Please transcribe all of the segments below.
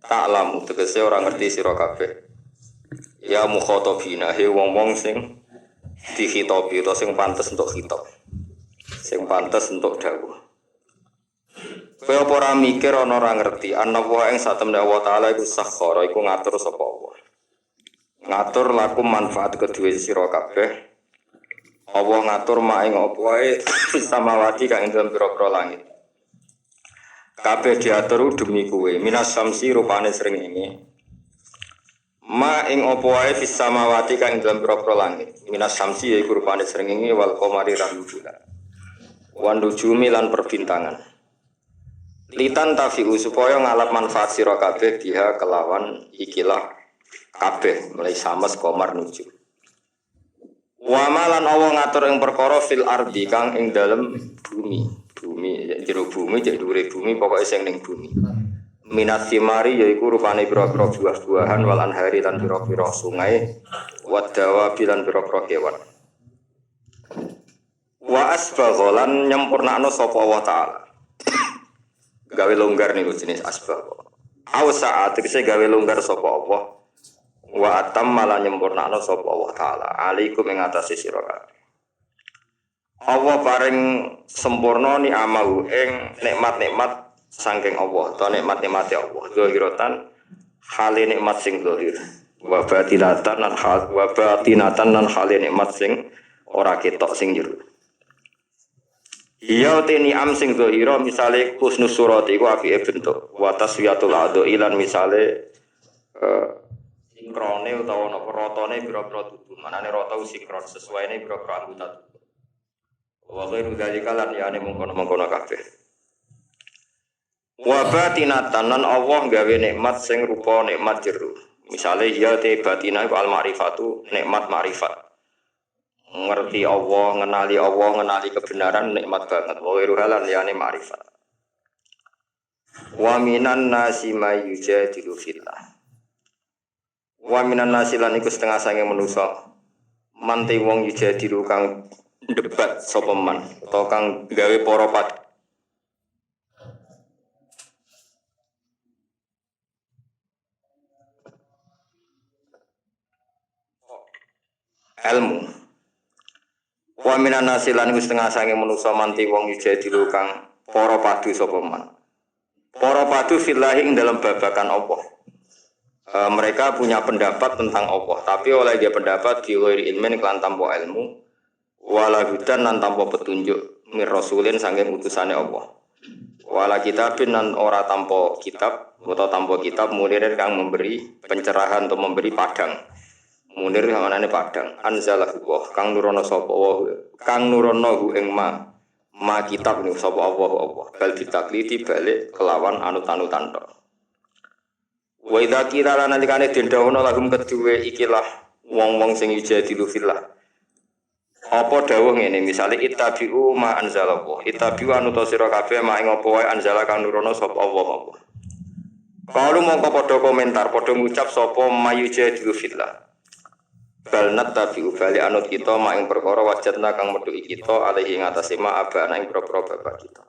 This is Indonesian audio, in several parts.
Ta'lamu tegese ora ngerti sira kabeh. Ya mukhatabina he wong-wong sing dikhitabi utawa sing pantes untuk khitab. Sing pantes untuk dawuh. Kowe apa ora mikir ana ora ngerti ana wa ing satemene Allah taala iku sakhara iku ngatur sapa Allah. Ngatur laku manfaat kedue sira kabeh. Allah ngatur mak ing apa wae samawati kang ing dalem pira-pira langit. Kabeh diatur demi kowe. Minas samsi rupane srengenge. Ma ing apa wae fis samawati kang ing dalem pira-pira langit. Minas samsi yaiku rupane srengenge wal qamari lan bulan. Wan nujumi lan perbintangan. Litan tafi'u supaya ngalap manfaat sira kabeh biha kelawan ikilah kabeh mulai sames qamar nujum. Wa malan Allah ngatur ing perkara fil ardi kang ing dalem bumi. Bumi jero bumi cek dhuwure bumi pokoke sing ning bumi. Minat simari yaiku rupane pira-pira buah-buahan wal anhari lan pira-pira sungai wa dawa bilan pira-pira kewan. Wa asbaghalan nyempurnakno sapa Allah taala. Gawe longgar niku jenis asbagh. Aw saat tegese gawe longgar sapa Allah. Wa atam malah nyempurnakno sapa Allah taala. Alaikum ing atase sira kabeh. Allah paring sempurna ni amahu ing nikmat-nikmat saking Allah, atau nikmat-nikmate Allah. Zahiratan hale nikmat sing zahir. Wa batinatan lan hale nikmat sing ora ketok sing jero. Iya te ni'am sing zahira misale husnus surat iku apike bentuk wa taswiyatul adhi lan misale sinkrone utawa napa ratane pira-pira tubuh manane rata sinkron sesuaine pira-pira anggota tubuh wa ghairu dzalika lan yani mungkon-mungkon kabeh wa batinatan lan Allah gawe nikmat sing rupa nikmat jero misale iya te batina iku al ma'rifatu nikmat ma'rifat ngerti Allah, ngenali kebenaran nikmat banget. Wa iruhalan liyane ma'rifat. Wa minan nasi may yujadilu fillah. Wa minan nasi lan iku setengah sange manusa. Mante wong yujadilu kang debat sapa man utawa kang gawe para pad. Ilmu wa minan nasilan iku setengah sange manusa manti wong yujadilu kang para padu sapa man. Para padu fillahi ing dalam babakan Allah. Mereka punya pendapat tentang Allah, tapi oleh dia pendapat di ghairi ilmin kelan tanpa ilmu, wala hudan lan tanpa petunjuk mir rasulin saking utusane Allah. Wala kitabin lan ora tanpa kitab, utawa tanpa kitab munirin kang memberi pencerahan atau memberi padang. Munir manane padang anzalahu wa kang nurono sapa wa kang nurono hu ing ma kitab niku sapa Allah bal ditakliti balik kelawan anut-anutan tok wa idza qila lan nalikane dendawono lagum kedue ikilah wong-wong sing yujadilu fillah apa dawuh ngene misale ittabi'u ma anzalallahu ittabi'u anut sira kabeh ma ing apa wae anzala kang nurono sapa Allah kalau mongko padha komentar padha ngucap sapa mayujadilu fillah bal nattabi'u bali anut kita mak ing perkara wajadna kang metuki kita alaihi ngatasi ma abana ing propro bapak kita.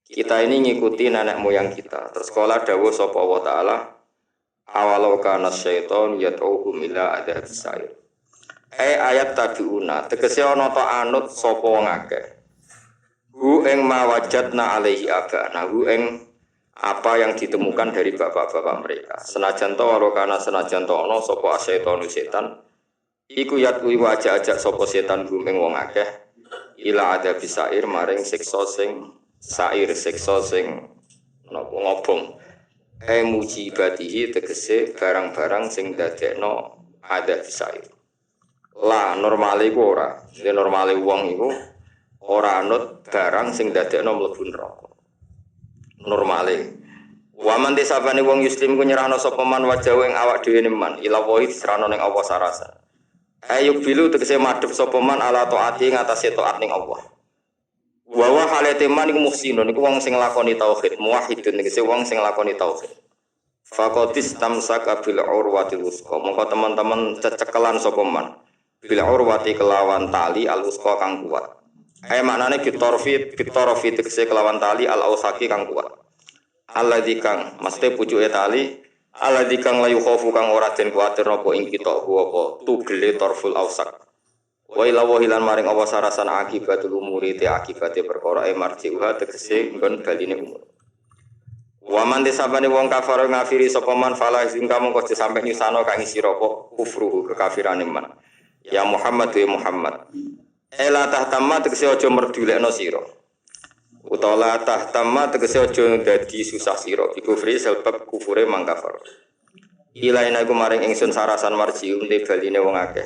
Kita ini ngikuti nenek moyang kita. Terus sekolah dawuh sapa Allah taala awalau kana syaiton yad'uhum ila adzabis sa'ir. Ayat tabiuna tegese ana ta anut sapa wong akeh. Hu ing ma wajadna alaihi abana hu ing apa yang ditemukan dari bapak-bapak mereka. Senajan to walau kana senajan to ana sapa setan iku yatui wajah-ajak sapa setan gumeng wong akeh ila ada bisair maring siksa sing sair siksa sing napa ngobong mujibatihi tegese barang-barang sing dadekno ada bisair la normale iku ora nek normale wong iku ora anut barang sing dadekno mlebu neraka normale waman desabane wong muslim ku nyerahno sapa man wajahe ing awak dhewe man ila wahi serana ning Allah sarasa. Ayo bilu tegese madhep sapa man ala taati ngatasé taat ning Allah. Wa wa halate man iku muhsinun iku wong sing lakoni tauhid, muwahhidun tegese wong sing lakoni tauhid. Faqatis tamsaka bil urwatil wusqa. Monggo teman-teman cecekelan sapa man bil urwati kelawan tali al wusqa kang kuat. Maknane bitorfi tegese kelawan tali al ausaki kang kuat. alladzi kang mesti pucuke tali alladzi kang layu khofu kang ora den kuwatir apa ing kita apa tugele torful ausak wa ila wahilan maring apa sarasan akibatul umuri te akibate perkara marji'uha tegese nggon baline umur wa man desabane wong kafir ngafiri sapa man fala sing kamu kok sampe nyusano kang isi rokok kufruhu kekafirane man ya Muhammad ya Muhammad ela tahtamma tegese aja merdulekno sira utawa tahtamma tegese aja dadi susah sira bikufri sebab kufure mangkafar ilaina iku maring ingsun sarasan marjium te baline wong akeh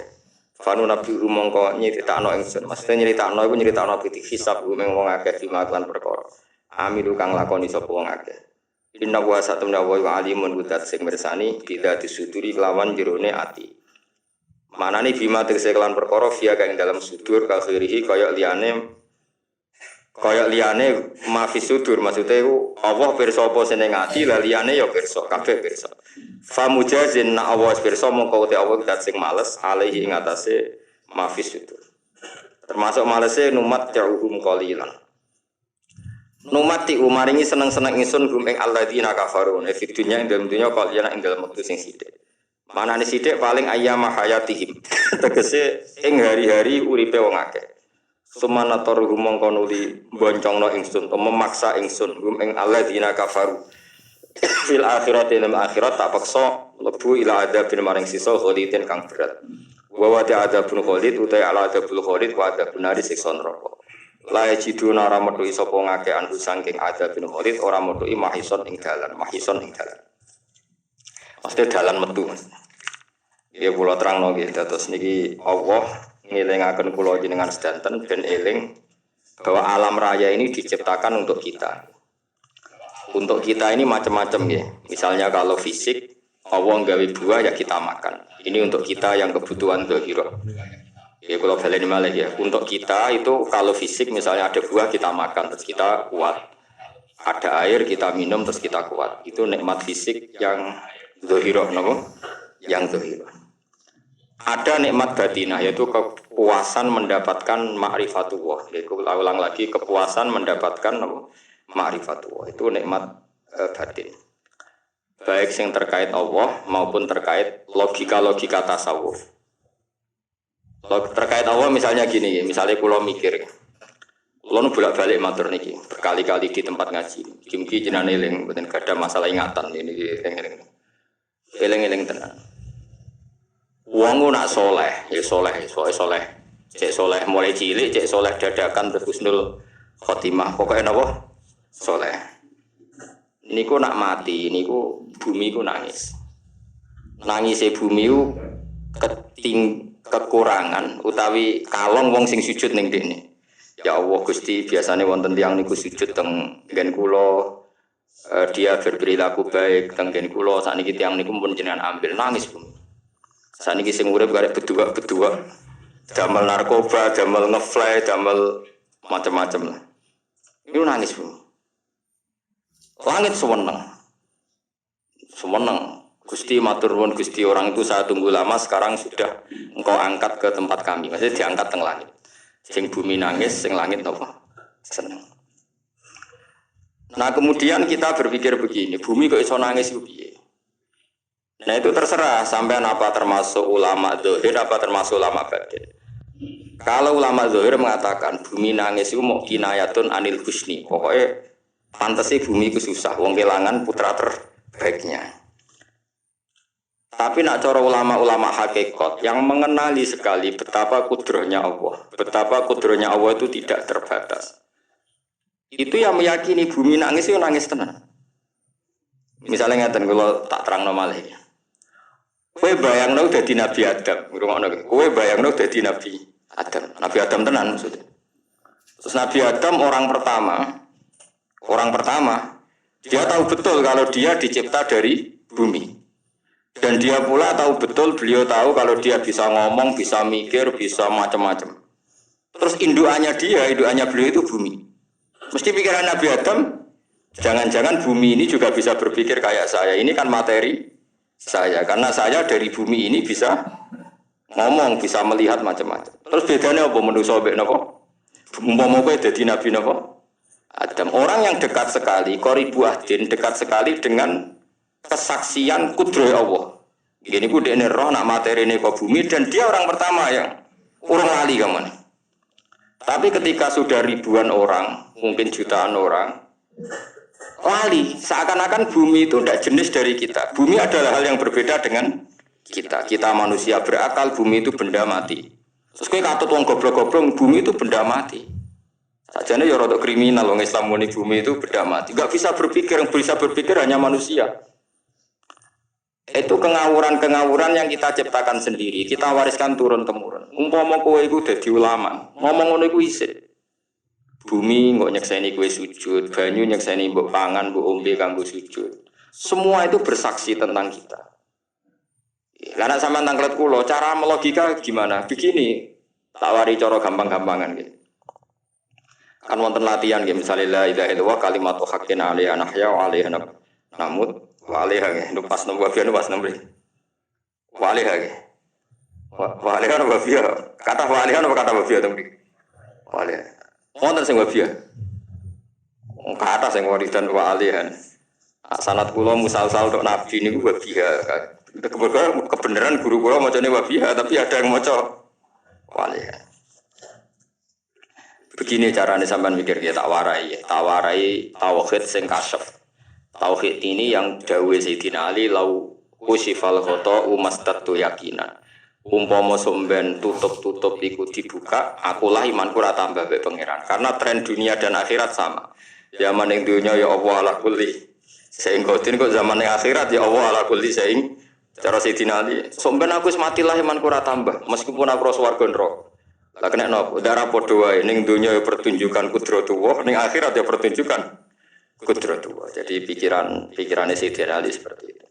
fanu nabi mongko nyritakno ingsun mesti nyritakno iku nyritakno piti hisab mung wong akeh dimakan perkara amilu kang lakoni sapa wong akeh inna wa satamna wa alimun gudat sing mirsani tidak disuduri lawan jerone ati manane bima tegese kelan perkara via kang dalam sudur kakhirihi kaya liyane mafis sudur maksude Allah pirsa apa seneng ati la liyane ya pirsa kabeh pirsa famujazin na Allah pirsa mongko te Allah dat sing males alaihi ing atase mafis sudur termasuk malese numat jauhum qalilan numati umaringi seneng-seneng ingsun gum ing alladzina kafaru fi dunya ing dalem dunya kaliyan ing dalem wektu sing sithik manane sithik paling ayyama hayatihim tegese ing hari-hari uripe wong akeh sumanator mongko nuli boncongno ingsun memaksa ingsun gum ing alladzina kafaru fil akhirati lam akhirat tak paksa lebu ila adabin maring sisa khalidin kang berat wa wa ta'adzabun khalid utai ala adabul khalid wa adabun nari siksa neraka la yajiduna rametu sapa ngake anu saking adabin khalid ora metuki mahison ing dalan mesti dalan metu ya kula terangno nggih dados niki Allah ngelingaken kula jenengan sedanten ben eling bahwa alam raya ini diciptakan untuk kita. Untuk kita ini macam-macam ya. Misalnya kalau fisik Allah gawe buah ya kita makan. Ini untuk kita yang kebutuhan zahirah. Ya kalau baleni malih ya. Untuk kita itu kalau fisik misalnya ada buah kita makan terus kita kuat. Ada air kita minum terus kita kuat. Itu nikmat fisik yang zahirah napa? Yang zahirah. Ada nikmat batinah yaitu kepuasan mendapatkan ma'rifatullah. Yaitu ulang lagi kepuasan mendapatkan ma'rifatullah. Itu nikmat batin. Baik yang terkait Allah maupun terkait logika-logika tasawuf. Terkait Allah misalnya gini, misalnya kalau mikir, kalau bolak-balik matur niki berkali-kali di tempat ngaji. Kimki jenane eling, mboten ada masalah ingatan ini eling tenan. Wong nak soleh, ya soleh, cek soleh mulai cilik, cek soleh dadakan terus husnul khotimah, pokoknya napa soleh. Niku nak mati, niku bumi ku nangis. Nangise bumi ku kekurangan utawi kalong wong sing sujud ning dene. Ya Allah Gusti, biasane wonten tiyang niku sujud teng nggen kula dia berperilaku baik teng nggen kula sakniki tiyang niku pun jenengan ambil nangis bumi. Saniki sing urip karek bedua damel narkoba, damel ngefly, damel macam-macam lah. Ini nangis Bu. Langit sewenang. Gusti matur nuwun Gusti, orang itu saya tunggu lama sekarang sudah engkau angkat ke tempat kami. Maksudnya diangkat teng langit. Sing bumi nangis, sing langit napa? Seneng. Nah, kemudian kita berpikir begini, bumi kok iso nangis ku piye? Nah itu terserah sampean apa termasuk ulama zahir apa termasuk ulama batin. Kalau ulama zahir mengatakan bumi nangis itu mau kinayatun anil husni. Pokoknya pantasnya bumi itu susah, wong kelangan putra terbaiknya. Tapi nak cara ulama-ulama hakikat yang mengenali sekali betapa kudrohnya Allah, betapa kudrohnya Allah itu tidak terbatas. Itu yang meyakini bumi nangis itu nangis tenan. Misalnya ngeten kalau tak terang normal ya. Kowe bayangno dadi Nabi Adam, ngrungokno. Kowe bayangno dadi Nabi Adam. Nabi Adam tenan maksudnya. Terus Nabi Adam orang pertama, dia tahu betul kalau dia dicipta dari bumi. Dan dia pula tahu betul, beliau tahu kalau dia bisa ngomong, bisa mikir, bisa macam-macam. Terus indukannya beliau itu bumi. Mesti pikiran Nabi Adam, jangan-jangan bumi ini juga bisa berpikir kayak saya. Ini kan materi saya, karena saya dari bumi ini bisa ngomong, bisa melihat macam-macam. Terus bedanya apa manusa mbek napa? Umpama kowe dadi nabi napa? Adam. Orang yang dekat sekali, qoribu ahdin, dekat sekali dengan kesaksian kudroy Allah. Gini ku dekne roh nak materi ini ke bumi dan dia orang pertama yang urung lali kamu. Tapi ketika sudah ribuan orang, mungkin jutaan orang, lali. Seakan-akan bumi itu tidak jenis dari kita. Bumi adalah hal yang berbeda dengan kita. Kita manusia berakal, bumi itu benda mati. Terus kowe katut wong goblok-goblok, bumi itu benda mati. Sajane ya rada kriminal wong Islam muni bumi itu benda mati. Enggak bisa berpikir, yang bisa berpikir hanya manusia. Itu kengawuran-kengawuran yang kita ciptakan sendiri, kita wariskan turun-temurun. Umpama kowe iku dadi ulama, ngomong ngono iku isih. Bumi kok nyekseni kowe sujud, banyu nyekseni mbok pangan, mbok ombe kanggo sujud. Semua itu bersaksi tentang kita. Lah nek sampean tanglet kula, cara melogika gimana? Begini, tak wari cara gampang-gampangan gitu. Kan wonten latihan nggih, misale la ilaha illallah kalimatu haqqin alaiha nahya wa alaiha namut wa alaiha nggih. Pas nomor biyen pas nomor. Wa alaiha nggih. Wa alaiha wa fiha. Kata wa alaiha apa kata wa fiha to mriki? Wa alaiha. Wonten sing wa fiha. Kata sing waridan wa alaiha. Sanad kula musal-sal tok nabi niku wa fiha. Kebenaran guru kula macane wa fiha tapi ada yang maca wa alaiha. Begini caranya sampean mikir ya tak warai tauhid sing kasyaf. Tauhid ini yang dawuh Sayyidina Ali lau usifal khata umastatu yakinan. Umpama somben tutup-tutup iku dibuka, akulah imanku ora tambah mbek pangeran. Karena tren dunia dan akhirat sama. Zaman ning dunia ya Allah ala kulli. Sehingga kok zaman ning akhirat ya Allah ala kulli sehing cara Sayyidina Ali, somben aku wis mati lah imanku ora tambah meskipun aku swarga neraka. Lah kena napa? Darah padha wae ning donya ya pertunjukan kudratullah, ning akhirat ya pertunjukan kudratullah. Jadi pikirannya Sayyidina Ali seperti itu.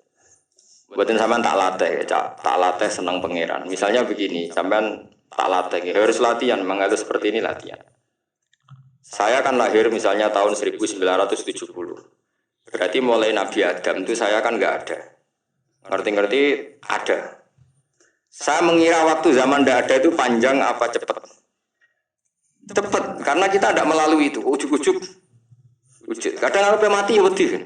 Mboten sampean tak latih seneng pangeran. Misalnya begini, sampean tak latih harus latihan, memang harus seperti ini latihan. Saya kan lahir misalnya tahun 1970. Berarti mulai Nabi Adam itu saya kan enggak ada. Ngerti-ngerti ada. Saya mengira waktu zaman tidak ada itu panjang apa cepat? Cepat, karena kita tidak melalui itu. Ujuk-ujuk. Kadang kalau mati ya wedi.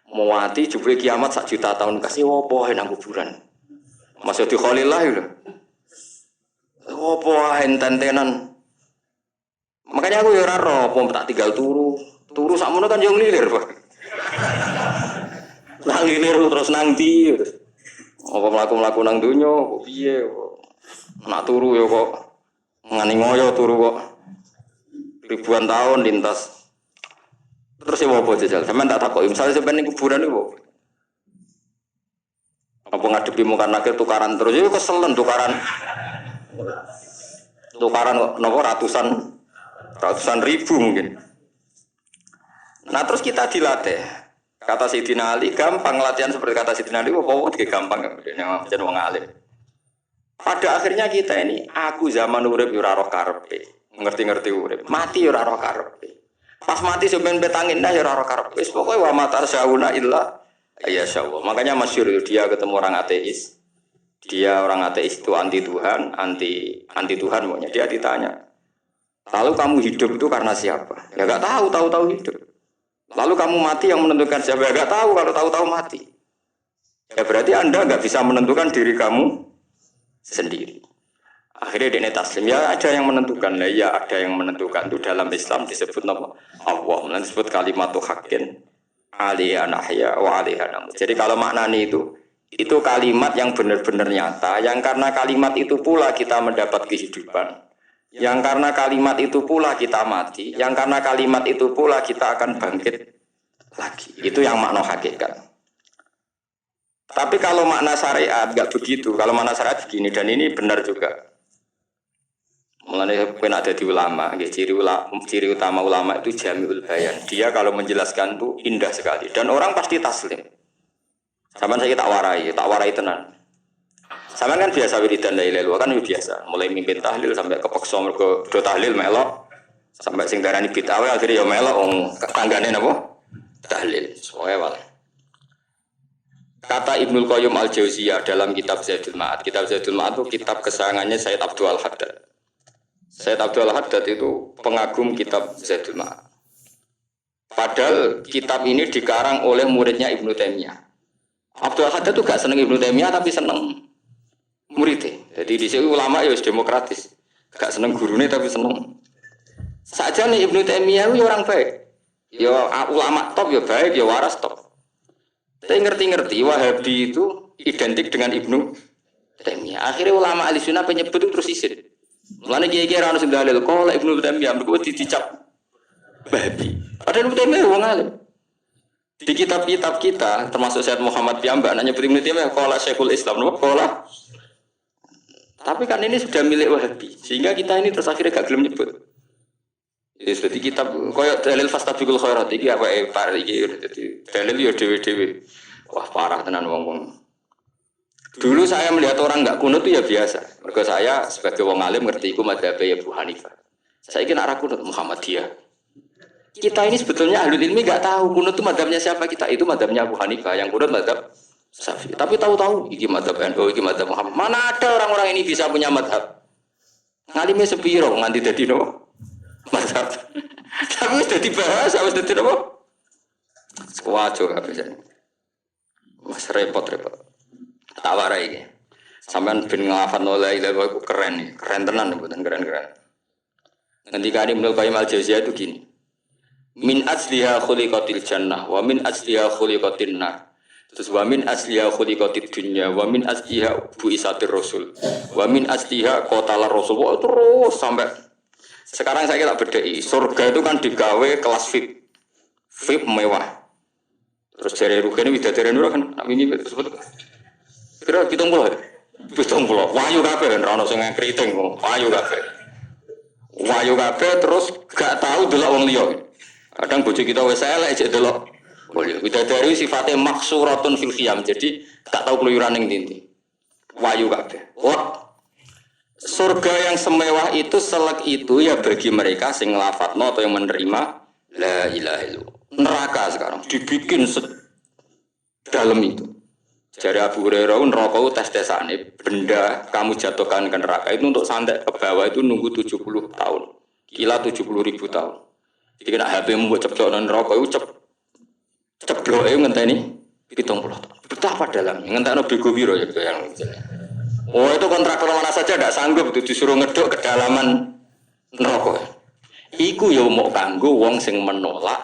Mau mati jebule kiamat 1 juta tahun kasih opo nang kuburan. Masih di Khalillah ya. Opo enten-tenan. Makanya aku ya ora ro, tak tinggal turu. Turu sakmono kan yo nglilir, Pak. Nang nglilir terus nang ndi terus. Apa mlaku-mlaku nang donya kok piye kok. Nak turu ya kok ngani ngoyo turu kok. Ribuan tahun lintas. Terus ya apa jajal? Sampeyan tak takoki, misale sampeyan ning kuburan iku. Apa ngadepi muka nakir tukaran terus ya keselen tukaran. Tukaran napa ratusan ribu mungkin. Nah, terus kita dilatih. Kata Sayyidina Ali gampang latihan seperti kata Sayyidina Ali, kok gampang jeneng wong alim. Pada akhirnya kita ini aku zaman urip yo ora roh karepe, ngerti-ngerti urip. Mati yo ora roh karepe. Pas mati sampeyan betangin dah yo ora roh karepe. Wis pokoke wa matar sauna illa ya Allah. Makanya masyhur dia ketemu orang ateis. Dia orang ateis itu anti Tuhan, anti Tuhan maunya. Dia ditanya, "Lalu kamu hidup itu karena siapa?" Ya enggak tahu hidup. Lalu kamu mati yang menentukan siapa? Enggak tahu, kalau tahu-tahu mati. Ya berarti Anda enggak bisa menentukan diri kamu sendiri. Akhirnya dia taslim, ya ada yang menentukan. Lah ya ada yang menentukan. Itu dalam Islam disebut nama Allah, disebut kalimatu haqqin alaiha nahya wa alaiha namut. Jadi kalau maknanya itu kalimat yang benar-benar nyata, yang karena kalimat itu pula kita mendapat kehidupan. Yang karena kalimat itu pula kita mati, yang karena kalimat itu pula kita akan bangkit lagi. Itu yang makna hakikat. Tapi kalau makna syariat enggak begitu. Kalau makna syariat begini, dan ini benar juga. Mulanya pun ada di ulama, ciri utama ulama itu jami'ul bayan. Dia kalau menjelaskan itu indah sekali dan orang pasti taslim. Sama saya tak warai tenan. Sama kan biasa wiridan la ilaha illallah kan biasa, mulai mimpin tahlil sampai kepeksa mergo do tahlil melok sampai sing darani bid'ah akhirnya ya melok wong tanggane napa tahlil. Soale wae. Kata Ibnul Qayyim Al-Jauziyah dalam kitab Zadul Ma'ad. Kitab Zadul Ma'ad itu kitab kesayangannya Sayyid Abdul Haddad. Sayyid Abdul Haddad itu pengagum kitab Zadul Ma'ad. Padahal kitab ini dikarang oleh muridnya Ibnu Taimiyah. Abdul Haddad itu gak seneng Ibnu Taimiyah tapi seneng muridnya. Jadi di sini ulama ya demokratis. Gak seneng gurunya tapi seneng. Saja nih Ibnu Taimiyah itu orang baik. Ya ulama top ya baik, ya waras top. Tapi ngerti-ngerti Wahabi itu identik dengan Ibnu Taimiyah. Akhirnya ulama ahli sunnah penyebut itu terus isin. Mulane kiai-kiai ra ono sing dalil kok Ibnu Taimiyah mergo dicap Wahabi. Padahal Ibnu Taimiyah wong alim. Di kitab-kitab kita termasuk Syekh Muhammad Piyambak nanya Ibnu Taimiyah qala Syekhul Islam nopo qala. Tapi kan ini sudah milik Wahabi sehingga kita ini terus akhirnya gak gelem nyebut. Jadi seperti kitab koyo dalil fastabiqul khairat iki apa par iki dadi dalil yo dhewe-dhewe. Wah parah tenan wong-wong. Dulu saya melihat orang enggak kunut itu ya biasa. Mergo saya sebagai wong alim ngerti iku madzhab Abu Hanifah. Saya kira arah kunut Muhammadiyah. Kita ini sebetulnya ahlul ilmi enggak tahu kunut itu madzhabnya siapa kita. Itu madzhabnya Abu Hanifah, yang kunut madzhab Syafi'i. Tapi tahu-tahu iki madzhab NU, iki madzhab Muhammad. Mana ada orang-orang ini bisa punya madzhab? Ngalime sepiro nganti dadi no? Madzhab. Tapi wis dadi bahasa, wis dadi apa? Sewajo kabeh. Mas repot-repot. Tak warai iki. Sampeyan ben nglafadzno la ilaha illallah keren nih. Keren tenan mboten keren-keren. Ngendikane Ibnu Qayyim al-Jauziyah itu gini. Min asliha khuliqatil jannah wa min asliha khuliqatin nar. Terus wa min asliha khuliqatid dunya wa min asliha buisatir rasul. Wa min asliha qatalar rasul. Terus sampai sekarang saya kira bedai, surga itu kan digawe kelas VIP, VIP mewah. Terus dari Rugen Widadari Nur kan, ini sebut. Kira pitung pulau, wahyu kafe kan, rano sengang keriting, wahyu kafe terus gak tahu delok wong liya. Kadang bojo kita wis elek cek delok. Widadari sifatnya maksuratun fil khiyam, jadi gak tahu keluyuran ning ndi. Wahyu kafe. Wah. Surga yang semewah itu selek itu ya bagi mereka sing nglafadzno atau yang menerima la ilaha illallah. Neraka sekarang dibikin dalam itu. Jadi Abu Hurairah neraka itu tes-tesane benda kamu jatuhkan ke neraka itu untuk santet ke bawah itu nunggu 70 tahun. Kila 70.000 tahun. Jadi kena HP mu cepet neraka itu ceblok ngenteni 70 tahun. Betapa dalamnya ngenteni bego piro ya yang oh itu kontraktor mana saja tidak sanggup itu disuruh ngeduk kedalaman neraka. Iku ya mau kanggo wong sing menolak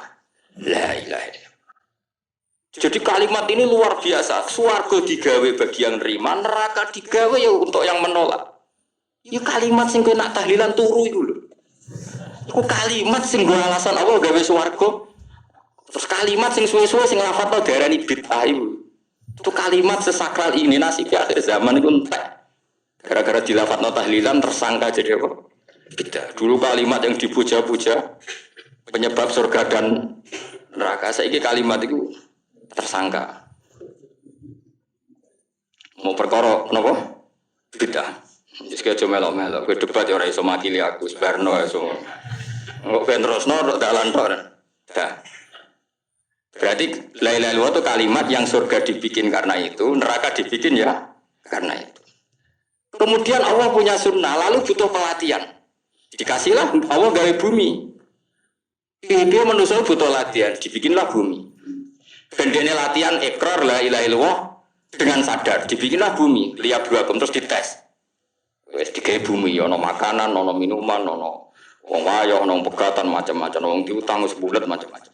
la ilaha illallah. Jadi kalimat ini luar biasa. Swarga digawe bagi yang nerima, neraka digawe ya untuk yang menolak. Ya kalimat sing kena tahlilan turu iku lho. Iku kalimat sing nggo alasan apa gawe swarga. Terus kalimat sing suwe-suwe sing lafadzno diarani bid'ah iku. Itu kalimat sesakral ini nasib akhir zaman itu entek. Gara-gara dilafadzno tahlilan tersangka jadi apa? Beda. Dulu kalimat yang dipuja-puja penyebab surga dan neraka. Saiki kalimat itu tersangka. Mau perkara napa? Beda. Wis aja melok-melok. Kowe debat ya ora iso makili aku, sebarno iso. Kok ben terusno dalan tok. Dah. Berarti la ilaha illallah itu kalimat yang surga dibikin karena itu, neraka dibikin ya karena itu. Kemudian Allah punya sunnah, lalu butuh pelatihan. Dikasihlah Allah gawe bumi. Dia manusia butuh latihan, dibikinlah bumi. Bendene latihan ikrar la ilaha illallah dengan sadar, dibikinlah bumi, lihat buakum terus dites. Wes digawe bumi, ono makanan, ono minuman, ono wong wayah, ono pegatan macam-macam, wong diutang sebulat macam-macam.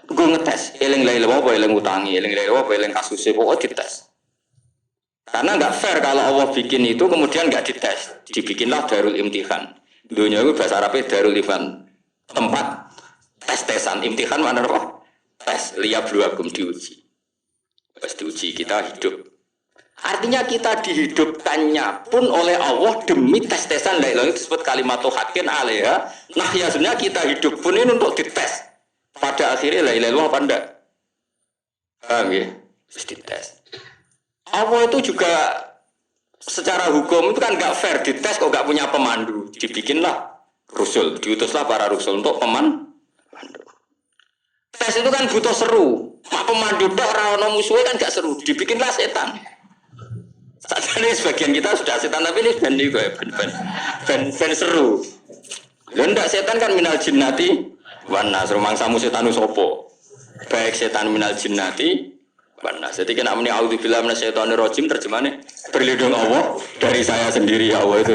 Gue ngetes, eling la ilaha apa eling utangi, eling la ilaha apa eling kasusnya, pokoknya dites. Karena nggak fair kalau Allah bikin itu kemudian nggak dites, dibikinlah darul imtihan. Dunia itu bahasa Arabnya darul imtihan, tempat tes-tesan. Imtihan mana apa? Tes, liyabluwakum diuji. Pas diuji kita hidup. Artinya kita dihidupkannya pun oleh Allah demi tes-tesan. Lah itu disebut kalimat haqqin alaiha. Nah ya sebenarnya kita hidup pun ini untuk dites. Pada akhirnya la ilaha illallah apa enggak? Paham ya? Terus dites. Allah itu juga secara hukum itu kan nggak fair, dites kok nggak punya pemandu, dibikinlah rusul, diutuslah para rusul untuk pemandu. Tes itu kan butuh seru, mak pemandu tok ora ono musuhe kan nggak seru, dibikinlah setan. Saat ini sebagian kita sudah setan tapi ini ben seru. Lha ndak setan kan minal jinnati Wanas rumangsamu setan sopo. Baik setan minal jinnati wanas. Jadi kena muni auzubillahi minasyaitonir rajim terjemahnya berlindung Allah dari saya sendiri ya Allah itu.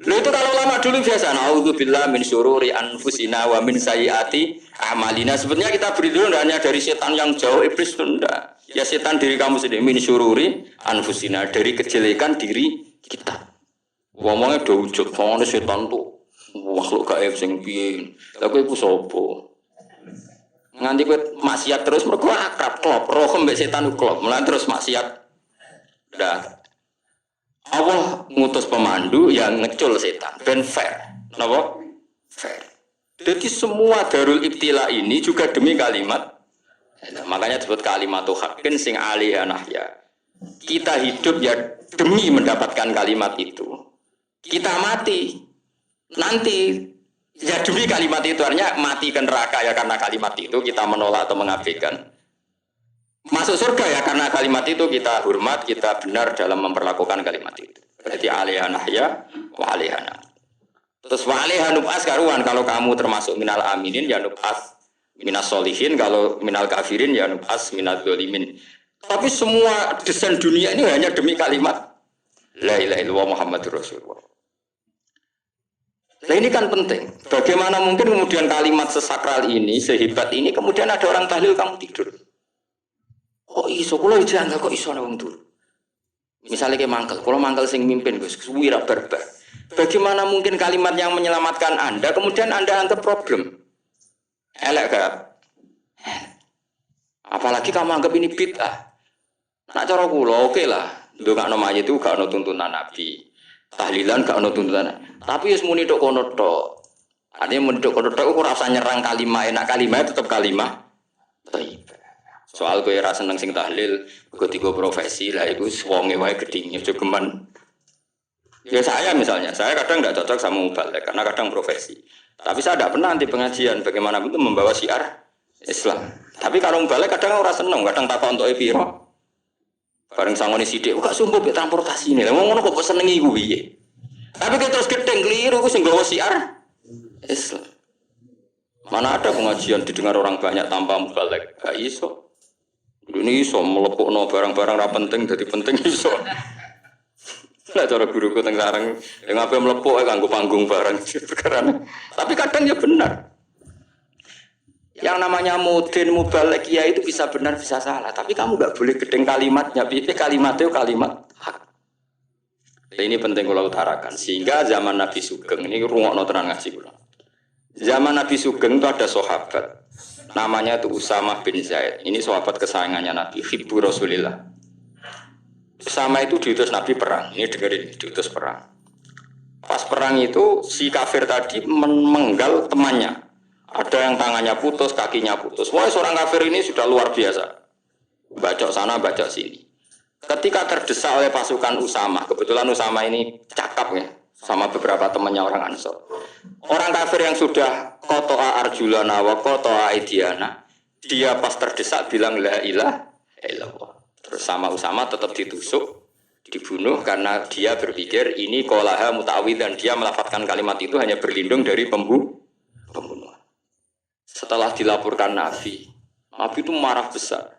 Lo itu kalau lama dulu biasa auzubillahi min syururi anfusina wa min sayyiati a'malina. Sebenarnya kita berlindung hanya dari setan yang jauh, iblis itu enggak. Ya setan diri kamu sendiri min syururi anfusina, dari kejelekan diri kita. Ngomongnya do wujud, ngomongnya setan tuh makhluk gaib sing piye. Lha kowe iku sapa? Nganti kowe maksiat terus mergo akrab klop, roh mbek setan klop. Mulane terus maksiat. Dah. Allah ngutus pemandu yang ngecul setan ben fair. Napa? Fair. Jadi semua darul ibtila ini juga demi kalimat. Makanya disebut kalimatu haqqin sing alaiha nahya. Kita hidup ya demi mendapatkan kalimat itu. Kita mati nanti ya demi kalimat itu, artinya mati ke neraka ya karena kalimat itu kita menolak atau mengabaikan. Masuk surga ya karena kalimat itu kita hormat, kita benar dalam memperlakukan kalimat itu. Berarti alaiha nahya wa alaiha nam. Terus wa alaiha nub'as karuan, kalau kamu termasuk minal aminin ya nub'as minas solihin, kalau minal kafirin ya nub'as minal dzalimin. Tapi semua desain dunia ini hanya demi kalimat la ilaha illallah Muhammadur Rasulullah. Nah ini kan penting. Bagaimana mungkin kemudian kalimat sesakral ini, sehebat ini, kemudian ada orang tahlil kamu tidur. Kok iso? Kalau jangan kok iso nang turu. Misalnya kayak mangkel, kalau mangkel sing mimpin Gus, wira barbar. Bagaimana mungkin kalimat yang menyelamatkan Anda, kemudian Anda anggap problem? Elek gak? Apalagi kamu anggap ini bid'ah. Nak cara kula oke lah. Ndongakno mayit itu gak ono tuntunan Nabi. Tahlilan gak ono tuntunan. Tapi wis muni tok kono tok. Artinya muni tok kono tok ora usah nyerang kalimat, enak kalimat tetap kalimat thayyibah. Soal kowe ora seneng sing tahlil, kok tiga profesi lah iku wonge wae gedhinge jogeman. Ya saya misalnya, saya kadang tidak cocok sama mubalek karena kadang profesi. Tapi saya tidak pernah anti pengajian bagaimana itu membawa syiar Islam. Tapi kalau mubalek kadang orang seneng, kadang takon untuk piro. Bareng sangone sithik, kok sumpah mbek transportasi ini. Lah ngono kok senengi ku piye? Tapi kita terus gedeng keliru ku sing gawa syiar Islam. Mana ada pengajian didengar orang banyak tanpa mubalek? Gak iso. Ini iso melepukno barang-barang ra penting dadi penting iso. Lah cara guruku teng sareng yang apa melepuk kanggo panggung barang perkara. Tapi kadang ya benar. Yang namanya mudin mubalek ya itu bisa benar bisa salah, tapi kamu enggak boleh gedeng kalimatnya. Piye kalimatnya kalimat hak. Ini penting kula utarakan sehingga zaman Nabi Sugeng ini rungokno tenan ngaji kula. Zaman Nabi Sugeng itu ada sahabat namanya itu Usamah bin Zaid. Ini sahabat kesayangannya Nabi, hibbu Rasulillah. Usama itu diutus Nabi perang. Ini dengerin, diutus perang. Pas perang itu si kafir tadi menggal temannya. Ada yang tangannya putus, kakinya putus. Wah, seorang kafir ini sudah luar biasa. Bacok sana, bacok sini. Ketika terdesak oleh pasukan Usama, kebetulan Usama ini cakap ya, sama beberapa temannya orang Ansor. Orang kafir yang sudah qata'a arjulana wa qata'a aidiana, dia pas terdesak bilang la ilaha illallah. Terus sama Usama tetap ditusuk, dibunuh karena dia berpikir ini qolaha muta'awid dan dia melafazkan kalimat itu hanya berlindung dari pembunuhan. Setelah dilaporkan Nabi itu marah besar.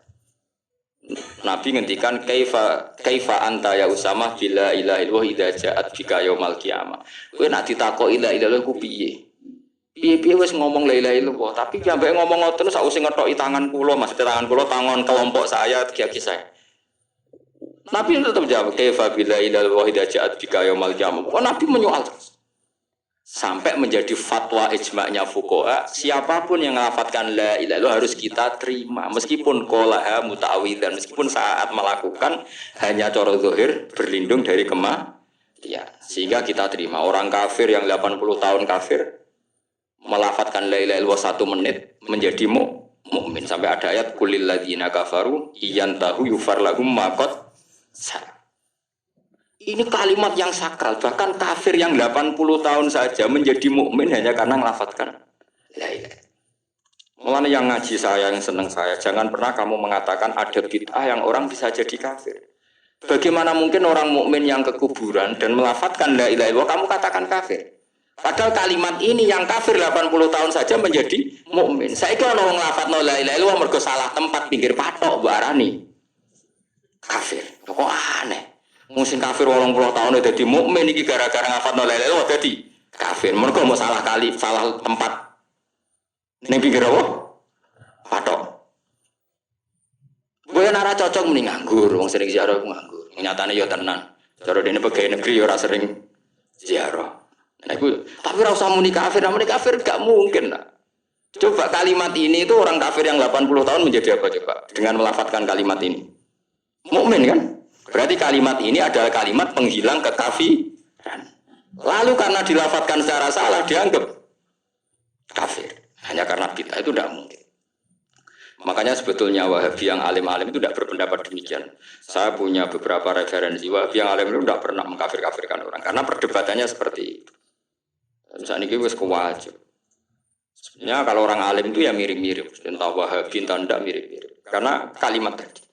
Nabi ngendikan kaifa anta ya Usamah bila ilaha illallah idza ja'at bika yaumal qiyamah. Kowe nek ditakoki la ilaha illallah ku piye? Piye-piye wis ngomong la ilaha illallah, tapi sampai ngomong ngoten sausé ngethoki tangan kula, maksudnya tangan kula tangan kelompok saya, kiai saya. Nabi tetap jawab kaifa bila ilaha illallah idza ja'at bika yaumal qiyamah. Kok Nabi menyoal terus. Sampai menjadi fatwa ijma'nya fuqaha, siapapun yang melafatkan la ilaha illallah harus kita terima meskipun qolaha muta'awidzan, meskipun saat melakukan hanya cara zahir berlindung dari kematian. Sehingga kita terima. Orang kafir yang 80 tahun kafir melafatkan la ilaha illallah 1 menit menjadi mukmin. Sampai ada ayat kulil ladzina kafaru iyantahu yufar lahum ma qad salaf. Ini kalimat yang sakral, bahkan kafir yang 80 tahun saja menjadi mukmin hanya karena ngelafatkan la ilaha. Mulane yang ngaji saya, yang senang saya, jangan pernah kamu mengatakan ada bid'ah yang orang bisa jadi kafir. Bagaimana mungkin orang mukmin yang ke kuburan dan melafatkan la ilaha illallah kamu katakan kafir? Padahal kalimat ini yang kafir 80 tahun saja menjadi mukmin. Saiki ana wong lafadzno la ilaha illallah mergo salah tempat pinggir patok mbok arani kafir. Kok aneh. Wong sing kafir 80 tahun dadi mukmin iki gara-gara lafadzno la ilaha illallah dadi kafir. Mergo mau salah kali, salah tempat ning pinggir apa? Patok. Gue nara cocok mending nganggur, wong sering ziarah aku nganggur. Nyatane ya tenan. Cara dene pegawai negeri ya ora sering ziarah. Nah, tapi ora usah muni kafir gak mungkin. Nah. Coba kalimat ini itu orang kafir yang 80 tahun menjadi apa coba dengan melafadzkan kalimat ini? Mukmin kan? Berarti kalimat ini adalah kalimat penghilang kekafiran. Lalu karena dilafadzkan secara salah dianggap kafir. Hanya karena bid'ah itu tidak mungkin. Makanya sebetulnya Wahabi yang alim-alim itu tidak berpendapat demikian. Saya punya beberapa referensi Wahabi yang alim itu tidak pernah mengkafir-kafirkan orang karena perdebatannya seperti itu. Misalnya ini wis kewajib. Sebenarnya kalau orang alim itu ya mirip-mirip, entah Wahabi entah tidak mirip-mirip. Karena kalimat tadi.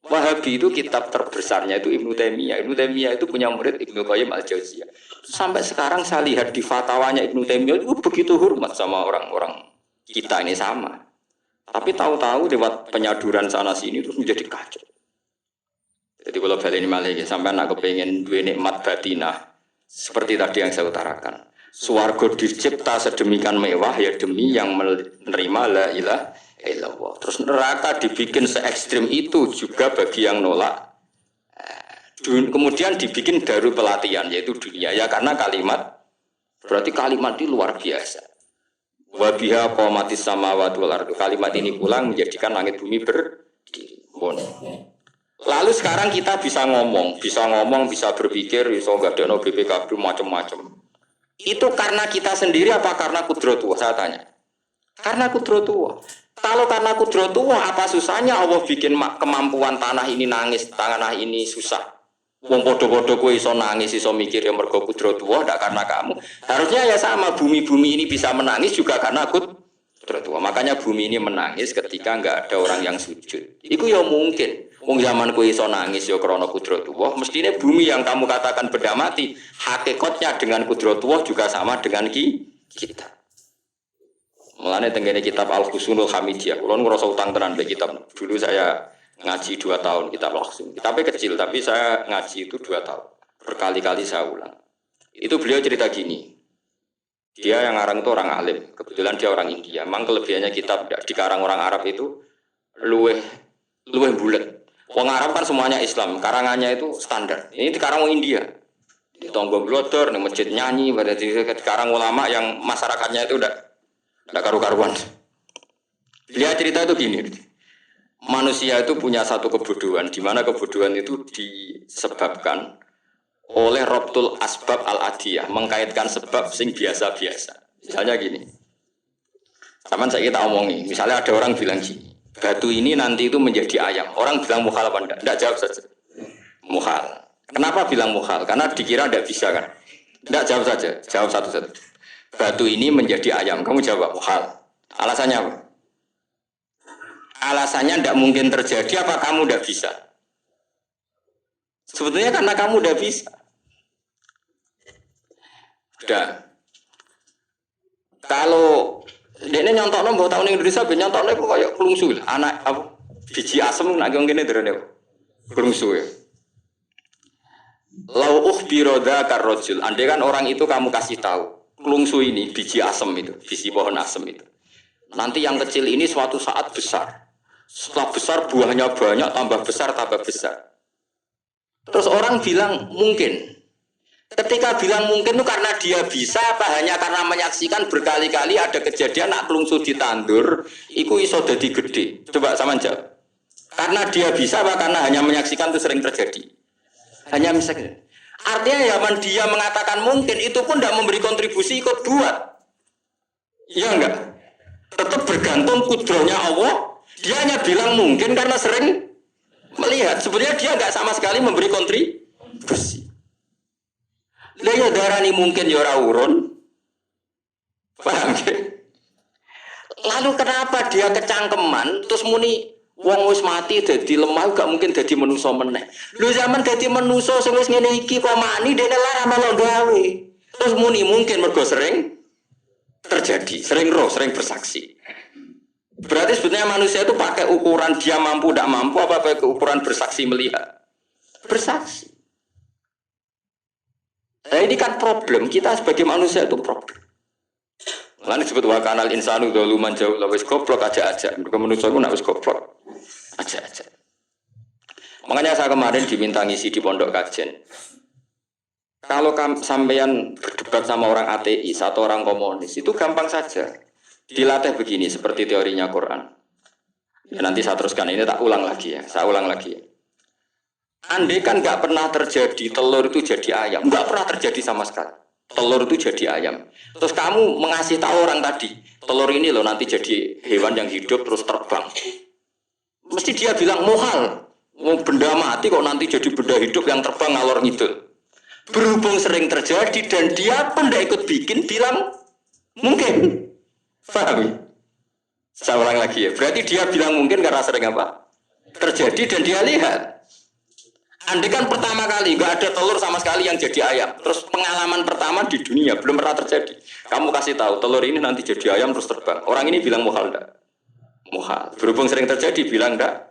Wahabi itu kitab terbesarnya itu Ibnu Taimiyah. Ibnu Taimiyah itu punya murid Ibnu Qayyim Al-Jauziyah. Sampai sekarang saya lihat di fatwanya Ibnu Taimiyah itu begitu hormat sama orang-orang kita ini sama. Tapi tahu-tahu lewat penyaduran sana sini terus menjadi kacau. Jadi kalau balik ini malah sampai anak kepengen dua nikmat batinah. Seperti tadi yang saya utarakan. Swarga dicipta sedemikian mewah ya demi yang menerima la ilaha illallah. Terus neraka dibikin se ekstrim itu juga bagi yang nolak. Kemudian dibikin darul pelatihan yaitu dunia ya karena kalimat berarti kalimat ini luar biasa. Wa biha qamatis samawati wal ardu. Kalimat ini pulang menjadikan langit bumi berdiri. Lalu sekarang kita bisa ngomong, bisa berpikir, bisa ngadekno BPKB macam-macam. Itu karena kita sendiri apa karena kudratullah? Saya tanya. Karena kudratullah. Kalau karena kudratullah, apa susahnya Allah bikin kemampuan tanah ini nangis, tanah ini susah. Wong podo-podo kowe iso nangis, iso mikir ya mergo kudratullah, ndak karena kamu. Harusnya ya sama, bumi-bumi ini bisa menangis juga karena kudratullah. Makanya bumi ini menangis ketika enggak ada orang yang sujud. Iku ya mungkin. Wong zaman kowe iso nangis ya krana kudratullah, mestine bumi yang kamu katakan benda mati, hakikatnya dengan kudratullah juga sama dengan kita. Mulane tenggene kitab Al-Husunul Hamidiyah, kula ngrasa utang tenan be kitab. Dulu saya ngaji 2 tahun kitab langsung. Kitabnya kecil tapi saya ngaji itu 2 tahun. Berkali-kali saya ulang. Itu beliau cerita gini. Dia yang ngarang itu orang alim, kebetulan dia orang India. Memang kelebihannya kitab dikarang orang Arab itu luweh bulet. Wong Arab kan semuanya Islam, karangannya itu standar. Ini dikarang orang India. Di Tonggong Glodor, di masjid nyanyi, berarti dikarang ulama yang masyarakatnya itu udah karu-karuan. Dia cerita itu gini. Manusia itu punya satu kebodohan, di mana kebodohan itu disebabkan oleh robtul asbab al-adiyah, mengkaitkan sebab sing biasa-biasa. Misalnya gini. Sama saya kita omongi, misalnya ada orang bilang gini. Batu ini nanti itu menjadi ayam. Orang bilang mukhal apa enggak? Enggak, jawab saja. Mukhal. Kenapa bilang mukhal? Karena dikira enggak bisa kan? Enggak, jawab saja. Jawab satu-satu. Batu ini menjadi ayam. Kamu jawab mukhal. Alasannya apa? Alasannya enggak mungkin terjadi apa kamu enggak bisa? Sebetulnya karena kamu enggak bisa. Udah. Kalau dene nyontokno mbok taun ning Indonesia ben nyontokno iku koyo klungsu. Anak apa biji asem nek ngene derene klungsu ya. Lau ukhbiro dzakar rajul. Andai kan orang itu kamu kasih tahu, klungsu ini biji asem itu, biji pohon asem itu. Nanti yang kecil ini suatu saat besar. Setelah besar buahnya banyak, tambah besar, tambah besar. Terus orang bilang mungkin. Ketika bilang mungkin itu karena dia bisa apa hanya karena menyaksikan berkali-kali ada kejadian nak klungsu ditandur iku iso dadi gede. Coba sama jawab. Karena dia bisa apa karena hanya menyaksikan itu sering terjadi. Hanya misalnya. Artinya zaman dia mengatakan mungkin itu pun tidak memberi kontribusi ikut buat. Iya enggak? Tetap bergantung kudrahnya Allah. Dia hanya bilang mungkin karena sering melihat. Sebenarnya dia enggak sama sekali memberi kontribusi. Lah ya darani mungkin ya ora urun. Paham ya? Lalu kenapa dia kecangkeman terus muni wong wis mati dadi lemah gak mungkin dadi manusa meneh. Lho zaman dadi manusa sing wis ngene iki kok mani dene lara melo gawe. Terus muni mungkin mergo sering terjadi, sering roh, sering bersaksi. Berarti sebetulnya manusia itu pakai ukuran dia mampu tidak mampu apa pakai ukuran bersaksi melihat? Bersaksi. Nah ini kan problem, kita sebagai manusia itu problem. Lalu disebut wa kanal insanu dzaluman jauh wis goblok aja. Mergo manusia ku nak wis goblok aja. Makanya saya kemarin diminta ngisi di pondok kajian. Kalau sampean berdebat sama orang ateis atau orang komunis itu gampang saja. Dilatih begini seperti teorinya Quran. Ya nanti saya teruskan ini tak ulang lagi ya. Saya ulang lagi. Andai kan nggak pernah terjadi telur itu jadi ayam, nggak pernah terjadi sama sekali. Telur itu jadi ayam. Terus kamu mengasih tahu orang tadi, telur ini loh nanti jadi hewan yang hidup terus terbang. Mesti dia bilang muhal. Benda mati kok nanti jadi benda hidup yang terbang ngalor ngidul. Berhubung sering terjadi dan dia pun tidak ikut bikin bilang mungkin. Paham? Saya ulang lagi ya. Berarti dia bilang mungkin karena sering apa? Terjadi dan dia lihat. Andai kan pertama kali nggak ada telur sama sekali yang jadi ayam. Terus pengalaman pertama di dunia belum pernah terjadi. Kamu kasih tahu telur ini nanti jadi ayam terus terbang. Orang ini bilang muhal enggak? Muhal. Berhubung sering terjadi bilang enggak?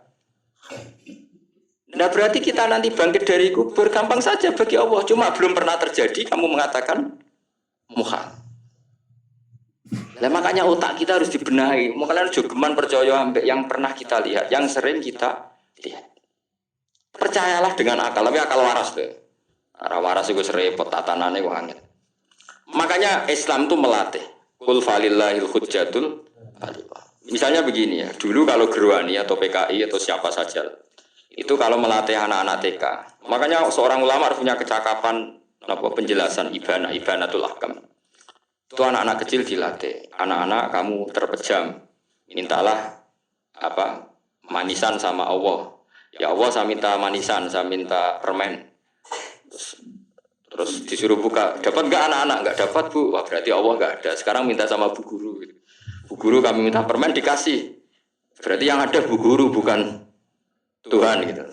Nah berarti kita nanti bangkit dari kubur gampang saja bagi Allah. Cuma belum pernah terjadi kamu mengatakan muhal. Nah makanya otak kita harus dibenahi. Makanya jogeman percaya yang pernah kita lihat, yang sering kita lihat. Percayalah dengan akal, tapi akal waras deh. Arah waras itu serempet tatanannya wangi. Makanya Islam itu melatih. Qul falillahil hujjatul baligha. Misalnya begini ya, dulu kalau Gerwani atau PKI atau siapa saja, itu kalau melatih anak-anak TK, makanya seorang ulama harus punya kecakapan penjelasan ibanatul ahkam. Itu anak-anak kecil dilatih. Anak-anak kamu terpejam, mintalah manisan sama Allah. Ya Allah saya minta manisan, saya minta permen. Terus disuruh buka, dapat nggak anak-anak? Nggak dapat bu, wah berarti Allah nggak ada. Sekarang minta sama bu guru. Bu guru kami minta permen dikasih. Berarti yang ada bu guru bukan Tuhan gitu.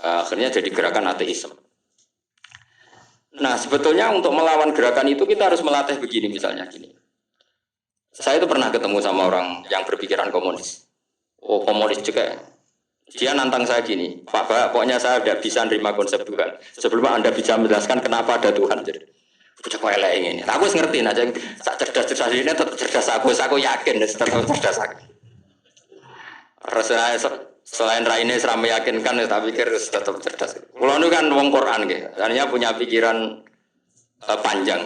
Akhirnya jadi gerakan ateisme. Nah sebetulnya untuk melawan gerakan itu kita harus melatih begini misalnya gini. Saya itu pernah ketemu sama orang yang berpikiran komunis. Oh komunis juga. Dia nantang saya gini, Pak, pokoknya saya tidak bisa menerima konsep Tuhan. Sebelum Anda bisa menjelaskan kenapa ada Tuhan. Jadi, coba ini. Aku ngerti aja, cerdas ini tetap cerdas aku yakin, tetap cerdas aku. Rasanya selain Raine seram meyakinkan, saya pikir tetap cerdas. Kalau itu kan wong Quran, artinya punya pikiran panjang.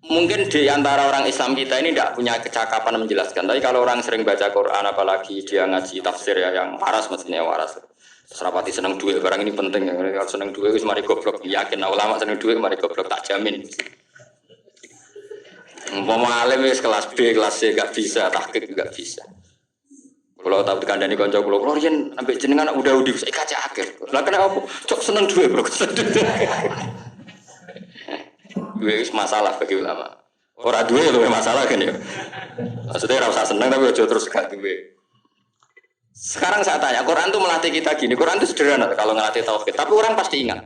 Mungkin di antara orang Islam kita ini tidak punya kecakapan menjelaskan. Tapi kalau orang sering baca Quran, apalagi dia ngaji tafsir ya yang waras, mestinya waras. Serapati seneng duit, barang ini penting. Kalau seneng duit, mari goblok. Yakin ulama seneng duit, mari goblok tak jamin. Umpama alim kelas B, kelas C gak bisa, tahqiq juga bisa. Kalau tahu dikandani konco kulo, kalau riyen ambek jenengan udah saya kaca akhir. Lah kenapa? Cok seneng duit, bro. Duit masalah bagi ulama. Orang duit lebih masalah kan ya. Maksudnya rasa seneng tapi ojo terus gak duit. Sekarang saya tanya, Quran itu melatih kita gini. Quran itu sederhana kalau ngelatih tauhid, tapi orang pasti ingat.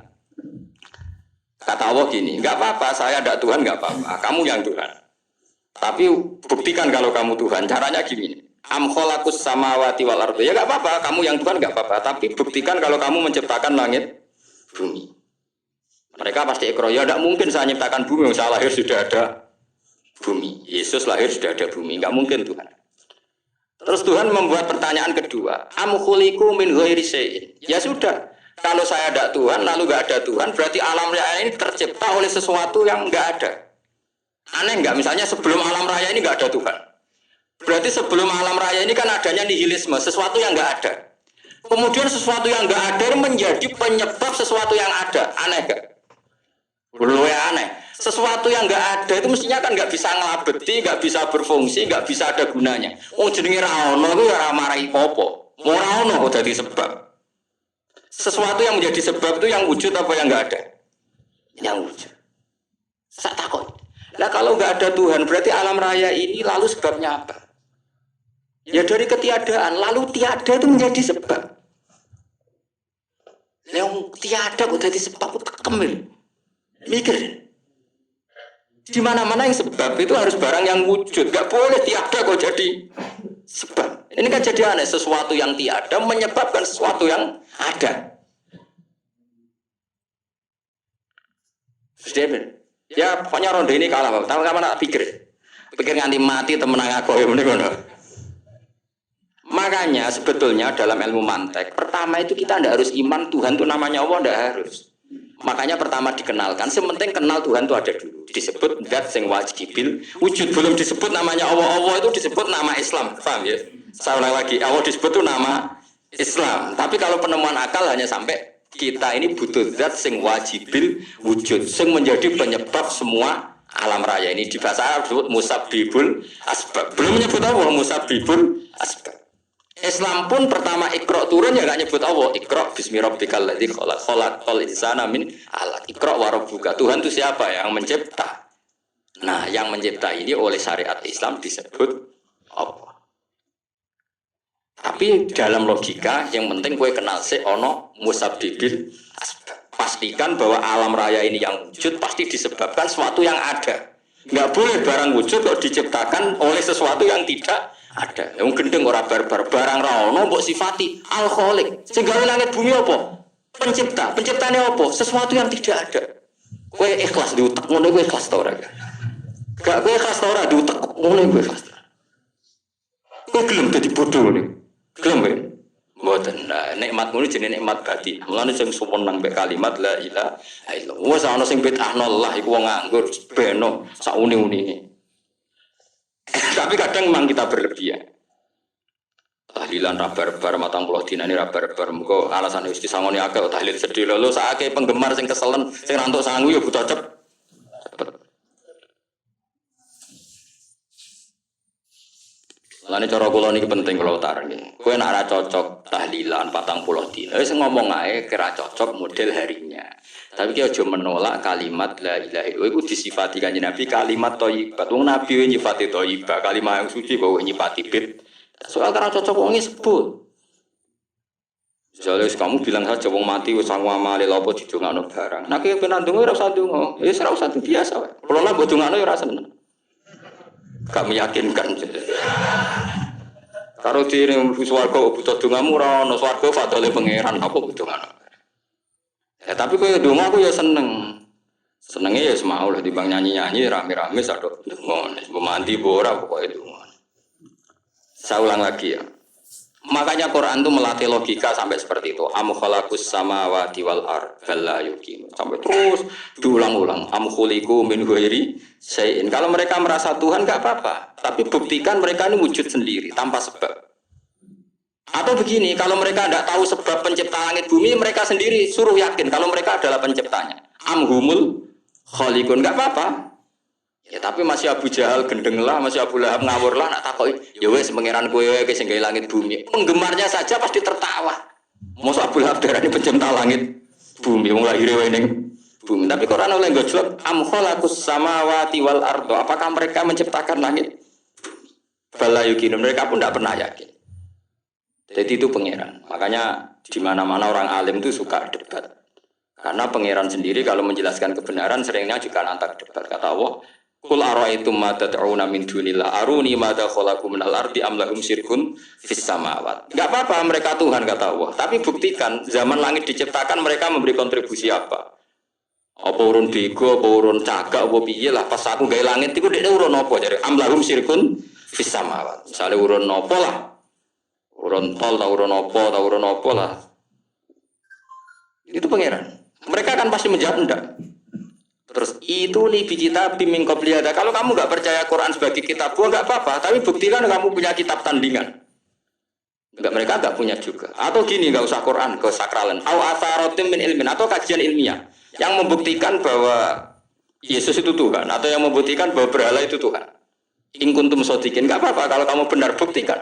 Kata Allah gini, nggak apa-apa, saya ada Tuhan nggak apa-apa, kamu yang Tuhan. Tapi buktikan kalau kamu Tuhan. Caranya gini. Am khalaqus samawati wal ardi. Ya nggak apa-apa, kamu yang Tuhan nggak apa-apa. Tapi buktikan kalau kamu menciptakan langit, bumi. Mereka pasti ikrar, ya tidak mungkin saya menciptakan bumi, saya lahir sudah ada bumi. Yesus lahir sudah ada bumi, nggak mungkin Tuhan. Terus Tuhan membuat pertanyaan kedua, am khuliqu min ghairi syai'in. Ya sudah, kalau saya ada Tuhan, lalu nggak ada Tuhan, berarti alam raya ini tercipta oleh sesuatu yang nggak ada. Aneh nggak? Misalnya sebelum alam raya ini nggak ada Tuhan. Berarti sebelum alam raya ini kan adanya nihilisme, sesuatu yang nggak ada. Kemudian sesuatu yang nggak ada menjadi penyebab sesuatu yang ada. Aneh nggak? Belum aneh. Sesuatu yang nggak ada itu mestinya kan nggak bisa ngelabeti, nggak bisa berfungsi, nggak bisa ada gunanya. Oh jenenge ra ono itu ya marai popo. Ora ono kok jadi sebab. Sesuatu yang menjadi sebab itu yang wujud apa yang nggak ada? Yang wujud. Saya takut. Nah kalau nggak ada Tuhan berarti alam raya ini lalu sebabnya apa? Ya dari ketiadaan, lalu tiada itu menjadi sebab. Yang tiada kok jadi sebab itu kemil. Mikir. Di mana-mana yang sebab itu harus barang yang wujud. Gak boleh tiada kok jadi sebab. Ini kan jadi aneh. Sesuatu yang tiada menyebabkan sesuatu yang ada. Ya pokoknya ronde ini kalah. Tahu kapan tak pikir? Pikir nganti mati temenang aku. Makanya sebetulnya dalam ilmu mantek, pertama itu kita tidak harus iman Tuhan itu namanya Allah, tidak harus. Makanya pertama dikenalkan, sementing kenal Tuhan itu ada dulu. Disebut zat sing wajibil wujud, belum disebut namanya Allah. Allah itu disebut nama Islam, paham ya? Saya ulang lagi, Allah disebut itu nama Islam. Tapi kalau penemuan akal hanya sampai kita ini butuh zat sing wajibil wujud, sing menjadi penyebab semua alam raya ini. Di bahasa Arab disebut musabbibul asbab. Belum menyebut Allah musabbibul asbab. Islam pun pertama Iqra turun ya nggak nyebut Allah. Iqra bismi rabbikal ladzi khalaq khalaqal insana min 'alaq. Iqra wa rabbuka. Tuhan itu siapa yang mencipta? Nah, yang mencipta ini oleh syariat Islam disebut Allah. Tapi dalam logika yang penting gue kenal sih ono musabbibil asbab. Pastikan bahwa alam raya ini yang wujud pasti disebabkan sesuatu yang ada. Nggak boleh barang wujud kok diciptakan oleh sesuatu yang tidak ada. Yang gendeng ora barbar barang ra ono mbok sifati al khaliq. Sing gawe langit bumi apa? Pencipta. Penciptane apa? Sesuatu yang tidak ada. Kowe ikhlas diutek ngono kowe ikhlas ta ora? Gak kowe ikhlas ta ora diutek ngono kowe ikhlas. Kowe gelem dadi bodoh ngene. Gelem kowe? Mboten. Nah, nikmat ngono jenenge nikmat batin. Mulane sing sumeneng mek kalimat la ilaha illallah. Wes ana sing bid'ahno Allah iku wong nganggur beno sak uni-unine. Tapi kadang memang kita berlebihan. Tahlilan rabar-bar matang pulau dina ini rabar-bar. Muka alasan itu disangoni agak tahlil sedih. Lalu saatnya penggemar sing keselen, sing rantuk sanggup ya butuh cepet. Lalu cara kula niki penting kalau tarik. Kowe nak ra cocok tahlilan patang pulau dina. Wis ngomong ae kira cocok model harinya. Tapi kita aja menolak kalimat la ilaha illallah itu disifati kanjeng Nabi kalimat thayyibat. Wong Nabi nyifati thayyibah, kalimat yang suci bahwa nyifati bid. Soal karena cocok wong sebut. Misalnya kamu bilang saja wong mati wis sangu amale lha apa didongakno barang. Nek kowe penan donga ora usah donga. Ya ora usah biasa wae. Kulo lah mbok dongakno ya ora seneng. Gak meyakinkan. Karo dene swarga butuh dongamu ora ono swarga fadole pangeran apa butuh ngono. Ya tapi kowe donga aku ya seneng. Senenge ya semau lah dibang nyanyi-nyanyi rame-rame sadok donga. Memanti ora pokoke donga. Saya ulang lagi ya. Makanya Quran itu melatih logika sampai seperti itu. Am khalaqus samawati wal ard la yuqim. Sampai terus diulang-ulang. Am khuliqu min ghairi syai'in. Kalau mereka merasa Tuhan enggak apa-apa, tapi buktikan mereka ini wujud sendiri tanpa sebab. Atau begini, kalau mereka tidak tahu sebab pencipta langit bumi, mereka sendiri suruh yakin kalau mereka adalah penciptanya. Amhumul khaliqun, enggak apa-apa. Ya tapi masih Abu Jahal gendeng lah, masih Abu Lahab ngawur lah, nak takoi. Ya wes pangeran kowe wae sing gawe langit bumi. Penggemarnya saja pasti tertawa. Mosok Abu Lahab darani pencipta langit bumi, wong lahir wae ning bumi. Tapi Quran oleh gojlok am khalaqus samawati wal ardo. Apakah mereka menciptakan langit? Bala yukin, mereka pun tidak pernah yakin. Jadi itu pangeran. Makanya di mana-mana orang alim itu suka debat. Karena pangeran sendiri kalau menjelaskan kebenaran seringnya juga nantak debat. Kata Allah, Qul ara'aytum ma tad'una min dunillah aruni madza khalaqu minal ardi am lahum syirkun fis samawat. Enggak apa-apa mereka Tuhan kata Allah, tapi buktikan zaman langit diciptakan mereka memberi kontribusi apa? Apa urun bego, apa urun cagak, apa piye lah pas aku gawe langit iku dekne urun apa jare am lahum syirkun fis samawat. Misale urun apa lah? Urun tol ta urun apa lah. Itu pangeran. Mereka kan pasti menjawab enggak. Terus itu nih kitab biming qobliyada. Kalau kamu nggak percaya Quran sebagai kitab gua nggak apa-apa, tapi buktikan kamu punya kitab tandingan. Enggak, mereka nggak punya juga. Atau gini, nggak usah Quran, ke sakralan. Au atharotim min ilmin, atau kajian ilmiah yang membuktikan bahwa Yesus itu Tuhan, atau yang membuktikan bahwa berhala itu Tuhan. In kuntum shodiqin, nggak apa-apa kalau kamu benar buktikan.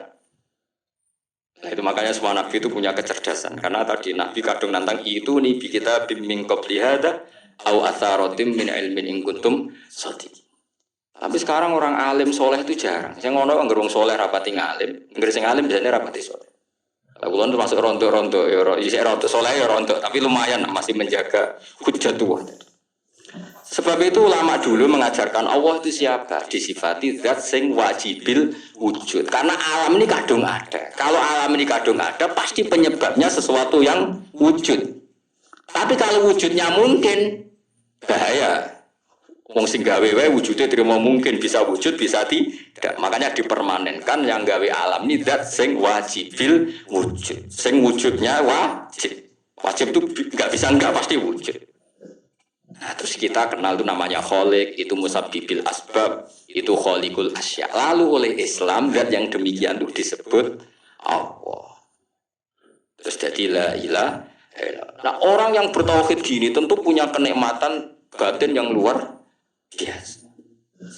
Nah, itu makanya semua nabi itu punya kecerdasan. Karena tadi nabi kadung nantang itu nih kitab biming qobliyada. Au atharatim min ilmin in kuntum shodiqin. Tapi sekarang orang alim soleh itu jarang. Saya ngono angger wong soleh rapati ngalim, angger sing alim biasanya rapati soleh. Lah kula termasuk rontok-rontok ya isih rontok soleh ya rontok, tapi lumayan masih menjaga hujjah tua. Sebab itu ulama dulu mengajarkan Allah itu siapa? Disifati zat sing wajibil wujud. Karena alam ini kadung ada. Kalau alam ini kadung ada, pasti penyebabnya sesuatu yang wujud. Tapi kalau wujudnya mungkin, bahaya. Wong sing gawe wae wujudnya terima mungkin bisa wujud bisa tidak. Makanya dipermanenkan yang gawe alam ini zat sing wajibil wujud. Sing wujudnya wajib. Wajib itu nggak bisa nggak pasti wujud. Nah, terus kita kenal itu namanya kholik, itu musabbibil asbab, itu kholikul asya. Lalu oleh Islam zat yang demikian itu disebut Allah. Terus jadi la ilaha illallah. Nah, orang yang bertauhid gini tentu punya kenikmatan batin yang luar biasa.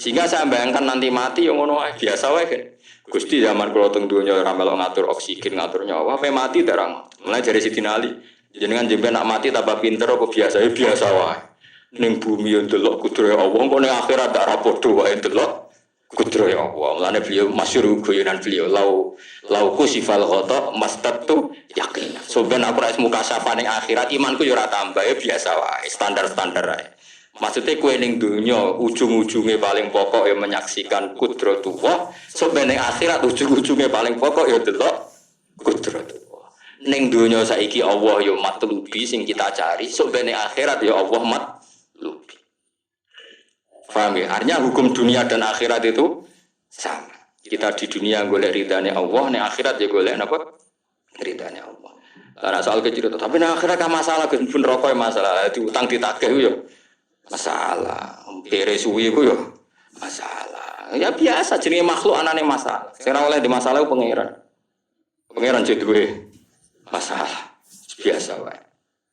Sehingga saya bayangkan nanti mati yang ngono biasa wae kan. Gusti zaman kula teng donya ora melok ngatur oksigen, ngatur nyawa, pe mati darang. Mulai dari Sidina Ali, jenengan jemben nak mati tambah pinter apa biasa? Ya biasa wae. Ning bumi yo ndelok kudrahe Allah, kok ning akhirat tak ra padha wae ndelok kudrahe Allah. Mulane beliau masyhur guyonan beliau lau kusifal ghata mastatu yakin. So ben aku ra muka sapa ning akhirat imanku yo ora tambah ya biasa wae, standar-standar ae. Maksudnya kue ning dunia ujung-ujungnya paling pokok ya menyaksikan kudratullah. So ben ning akhirat ujung-ujungnya paling pokok ya delok kudratullah. Ning dunia saiki Allah ya matlubi sing kita cari. So ben ning akhirat ya Allah matlubi. Paham ya? Artinya hukum dunia dan akhirat itu sama. Kita di dunia golek ridane Allah, ning akhirat ya golek napa? Ridane Allah. Karena soal kecil tapi ning akhirat kan masalah Gus pun rokok masalah, diutang ditagih yo masalah, beres suwi ku yo masalah. Ya biasa jenenge makhluk anane masalah. Sing ora oleh di masalah pangeran. Pangeran duwe masalah. Biasa wae.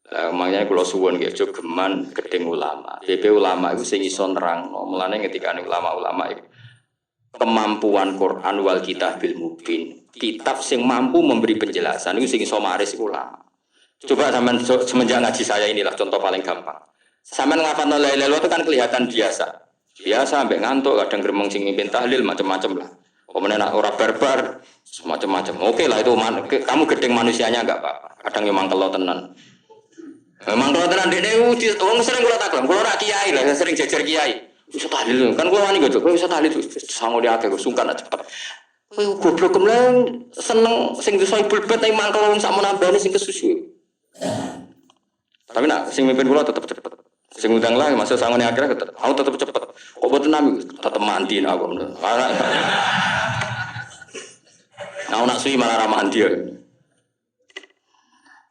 Lah makanya kula suwun nggih aja geman gedeng ulama. BP ulama iku sing iso nerangno. Mulane ketika ulama-ulama iku kemampuan Quran wal kitabil mubin. Kitab sing mampu memberi penjelasan itu sing iso maris ulama. Coba sampean semenjak ngaji saya inilah contoh paling gampang. Sampean ngafalno la ilaha illallah itu kan kelihatan biasa. Biasa sampai ngantuk kadang gremeng sing mimpin tahlil macam-macam lah. Kemudian ora barbar semacam-macam. Oke lah itu kamu gedeng manusianya enggak apa-apa. Kadang memang kalau tenan. Memang kalau tenan dekne wong sering kula takon, kula ora kiai lah, sering jejer kiai. Wis tahlil kan kula wani kok, wis tahlil sango di akeh sungkan cepet. Kowe goblok kemlen seneng sing iso ibul bet nang mangkel wong sak menambani sing kesusu. Tapi nak sing mimpin kula tetep cepet. Sing undang lah masuk sangone akhirnya tetep aku tetep cepet. Kok boten nami tetep mandi aku. Nah, nak suwi malah ra mandi.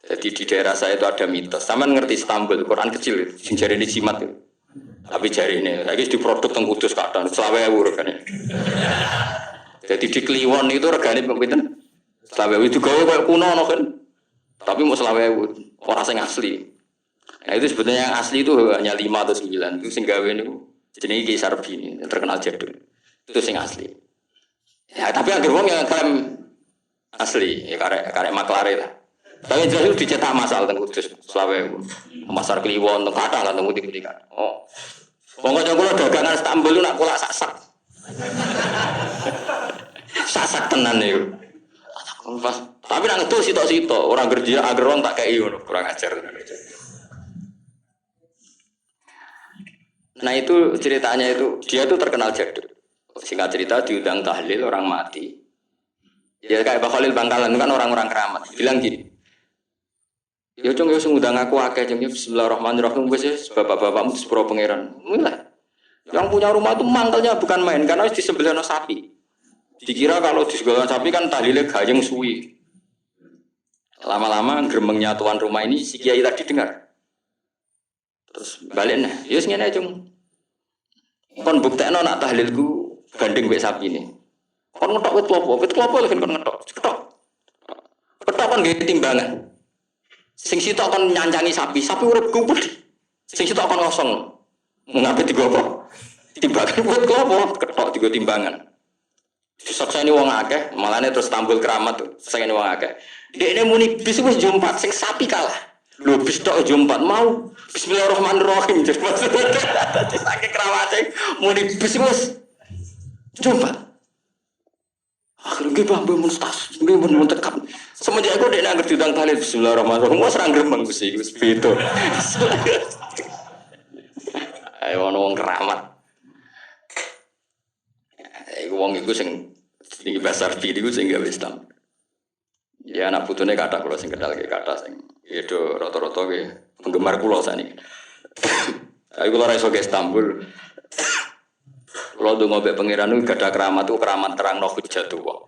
Jadi di daerah saya itu ada mitos. Sampeyan ngerti Istanbul, Quran kecil, sing jarine jimat itu. Tapi jarine, saiki diproduk teng Kudus kadang 20.000 regane. Jadi di Kliwon itu regane pinten? 20.000 itu gawe koyo kuno ono kan. Tapi mau 20.000, ora sing asli. Nah itu sebetulnya yang asli itu hanya 5 atau 9. Itu sing gawe niku jenenge Ki Sarbini, terkenal jadul. Itu sing asli. Ya tapi akhir wong yang klaim asli, ya karek maklare lah. Tapi jelas itu dicetak masal teng Kudus, Selawe, Pasar Kliwon, teng kathah lah teng putih-putih kan. Oh. Pokoknya kula dagangan Istanbul lu nak kula sak-sak. Sak-sak tenan niku. Tapi nak ngedol sitok-sitok, orang kerja agar wong tak kei ngono, kurang ajar. Nah itu ceritanya itu, dia tuh terkenal jadul. Singkat cerita diundang tahlil orang mati. Ya kayak Pak Khalil Bangkalan kan orang-orang keramat. Bilang gini. Ya cung yo ngundang aku akeh jeng bismillahirrahmanirrahim wis bapak-bapakmu sepuro pangeran. Mulai. Yang punya rumah itu mangkelnya bukan main karena di sebelahnya sapi. Dikira kalau di sebelah sapi kan tahlilnya gayeng suwi. Lama-lama gremengnya tuan rumah ini si kiai tadi dengar. Terus balik nah, ya ngene ae cung. Kon buktekno nak tahlilku gandeng wek sapi ini. Kon ngetok wit klopo lho kon ngetok. Ketok. Ketok kan nggih timbangan. Sing sitok kon nyancangi sapi urip kumpul. Sing sitok kon kosong. Ngapain digo apa? Timbangan buat klopo, ketok digo timbangan. Saksane wong akeh, malane terus tampil keramat tuh. Saksane wong akeh. Dekne muni bis wis jompat sing sapi kalah. Lho bis tok jompat mau bismillahirrahmanirrahim. Dadi saking kerawate muni bis wis jompat. Akhirnya bambu mustas, bambu tekap. Semenjak aku dia ngerti tentang tahlil bismillahirrahmanirrahim. Wah serang gremeng sih, gus itu. ono wong keramat. Iku wong iku sing iki basar diri iku sing gawe Islam. Ya anak putune kathah kula sing kenal ge kathah sing do rata-rata ge penggemar kula saniki. Aku kula ra iso ke Istanbul. Kula ndonga mbek pangeran niku gadah keramat itu keramat terangno hujjatullah.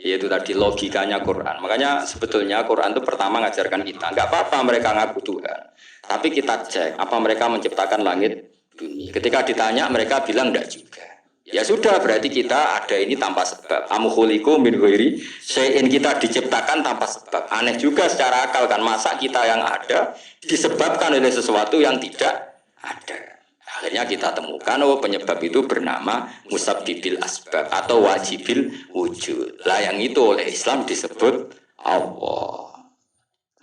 Yaitu tadi logikanya Quran. Makanya sebetulnya Quran itu pertama ngajarkan kita, enggak apa-apa mereka ngaku Tuhan. Tapi kita cek apa mereka menciptakan langit bumi. Ketika ditanya mereka bilang enggak juga. Ya sudah, berarti kita ada ini tanpa sebab. Amkhuliku min ghairi syai'in, kita diciptakan tanpa sebab. Aneh juga secara akal kan, masa kita yang ada disebabkan oleh sesuatu yang tidak ada. Akhirnya kita temukan penyebab itu bernama musabbibil asbab atau wajibil wujud. Lah yang itu oleh Islam disebut Allah.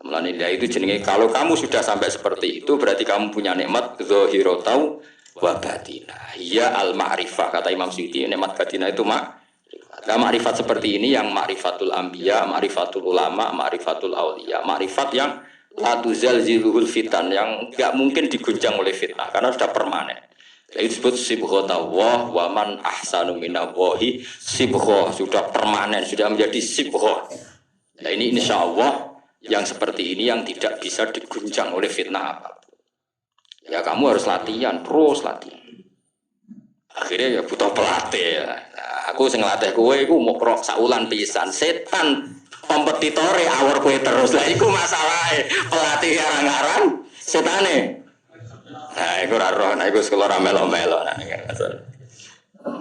Mulane itu jenenge kalau kamu sudah sampai seperti itu berarti kamu punya nikmat zahiratu wa batinah. Ya al-ma'rifah kata Imam Suyuti, nikmat batinah itu ma'rifat. Nah, ma'rifat seperti ini yang ma'rifatul anbiya, ma'rifatul ulama, ma'rifatul auliya, ma'rifat yang la tuzalziluhul fitan, yang enggak mungkin diguncang oleh fitnah karena sudah permanen. Itu disebut sibghatullah wa man ahsanu minallahi sibghah, sudah permanen, sudah menjadi sibghah. Nah, ini insyaallah yang seperti ini yang tidak bisa diguncang oleh fitnah apa. Ya kamu harus latihan, terus latihan. Akhirnya ya butuh pelatih ya. Nah, aku sing ngelatih kowe iku mau krok saulan pisan. Setan kompetitore awor kowe terus. Lah iku masalahe. Pelatih arang-arang setane. Nah, iku ora roh, nah iku sekolah ra melo-melo nah.